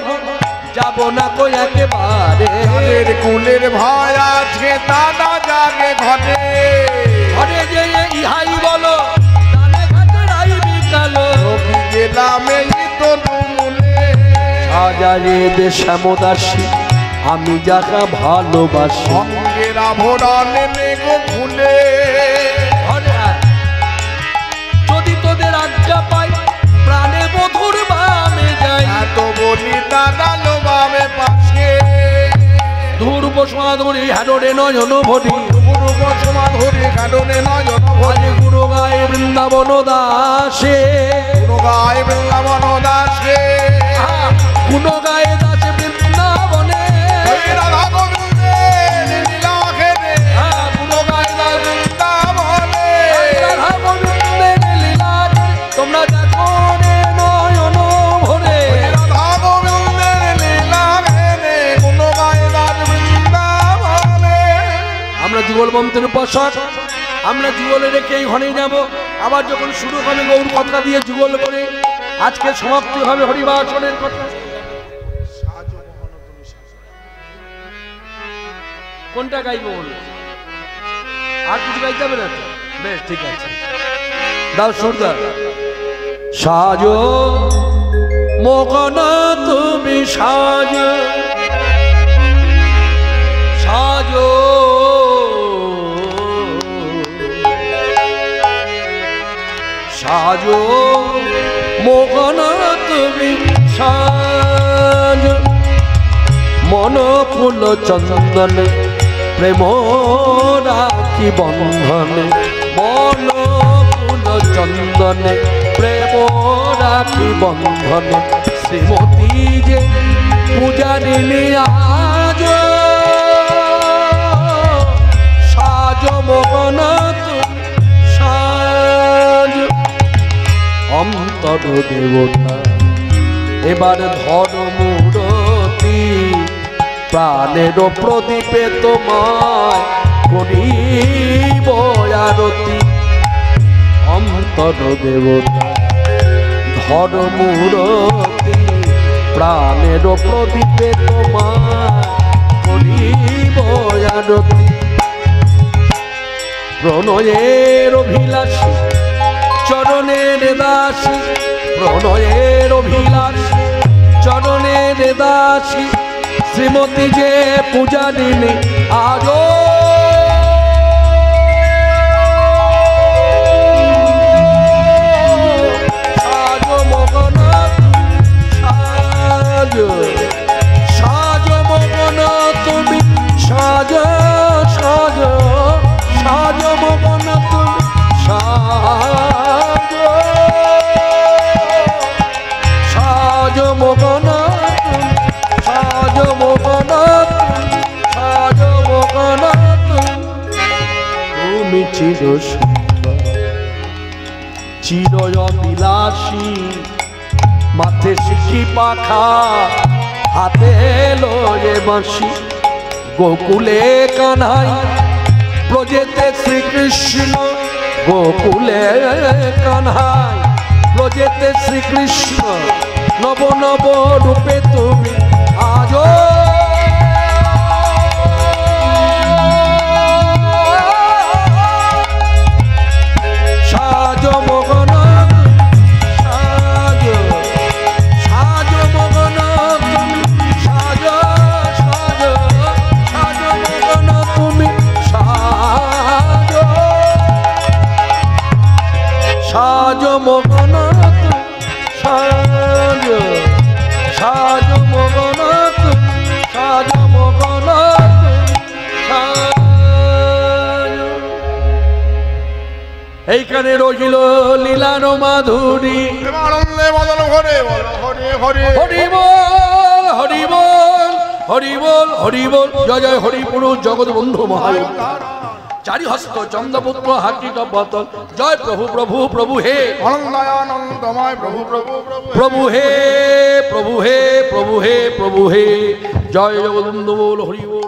যাব না কো একেবারে, যাদের কুলের ভয় আছে দাদা জাগে ঘটে, ঘরে যে ইহাই বলো জানে ঘাটে রাই বিকালো, গেলাম এই তো ডুমুলে, হাজারে শ্যামদাসী আমি যাকা ভালোবাসি, অঙ্গের আভরণে নেগো খুলে, যদি তোদের আজ্ঞা পাই প্রাণে বধুর বামে যাই, এত বলি দাঁড়ালো বামে পাশে, মাধুরী হাডরে নয়ন ভরি রূপ সমাধুরী কাঁদনে নয়ন ভরি গুরু গায়ে বৃন্দাবন দাসে গুণ গায় বৃন্দাবন দাসে গুণ গায়ে দাসে বৃন্দাবনে রাধা গোবিন্দে লীলা খেলে গুণ গায় দাস বৃন্দাবনে রাধা গোবিন্দের লীলা তোমরা দেখো রে নয়ন ভরে রাধা গোবিন্দের লীলা খেলে গুণ গায় দাস বৃন্দাবনে। আমরা যুগল মন্ত্রের উপাসক, আমরা যুগলে রেখে এই ঘরে যাব, আবার যখন শুরু হবে গৌর কথা দিয়ে যুগল করে আজকে সমাপ্তি হবে হরিবাসনের কথা। কোনটা গাইব বলো? আর কিছু গাইতে হবে না তো? বেশ ঠিক আছে, দাও সর্দার। সাজো মোগনা তুমি সাজো, সাজো সাজো মোগনা তুমি সাজো, মন ফুল চন্দনে প্রেম রাখি বন্ধনে, মন ফুল চন্দনে প্রেম রাখি বন্ধনে, শ্রীমতী যে পূজারিণী আজ সাজ মোগনা তুমি সাজ। অন্তর দেবতা এবার ধর মূরতি, প্রাণের প্রদীপে তোমায় করিব আরতি। অন্তর দেবতা ধর মূরতি, প্রাণের প্রদীপে তোমায় করিব আরতি। প্রণয়ের অভিলাষী চরণের দাসী, প্রণয়ের অভিলাষী চরণের দাসী, শ্রীমতী যে পূজারিণী আজো সাজো মগনা সাজো, সাজো মগনা তুমি সাজো, সাজো সাজো মগনা তুমি সাজো, সাজো মগনা সাজো মগনা সাজো মগনা তুমি চির সুন্দর চির বিলাসী, মাথে শিখি পাখা হাতে লয়ে বাঁশি, গোকুলে কানাই ব্রজেতে শ্রীকৃষ্ণ, গোকুলে কানাই ব্রজেতে শ্রীকৃষ্ণ, নব নব রূপে তুমি আজো সাজো মগনা সাজো, সাজো মগনা তুমি সাজো, সাজো সাজো মগনা তুমি সাজো, সাজো মগনা তুমি সাজো, সাজো মগনা তুমি সাজো মগনা তুমি সাজো। এইখানে রহিল লীলার মাধুরী, আনন্দে মদন ঘরে বল হরে হরে হরি বল হরি বল হরি বল হরি বল, জয় জয় হরি পুরুষ জগৎ বন্ধু মহাদেব। চারি হস্ত চন্দ্রপুত্র হাতি বতল, জয় প্রভু প্রভু প্রভু হে আনন্দময় প্রভু প্রভু প্রভু প্রভু হে প্রভু হে প্রভু হে প্রভু হে, জয় জগৎ বন্ধু বল হরি বল।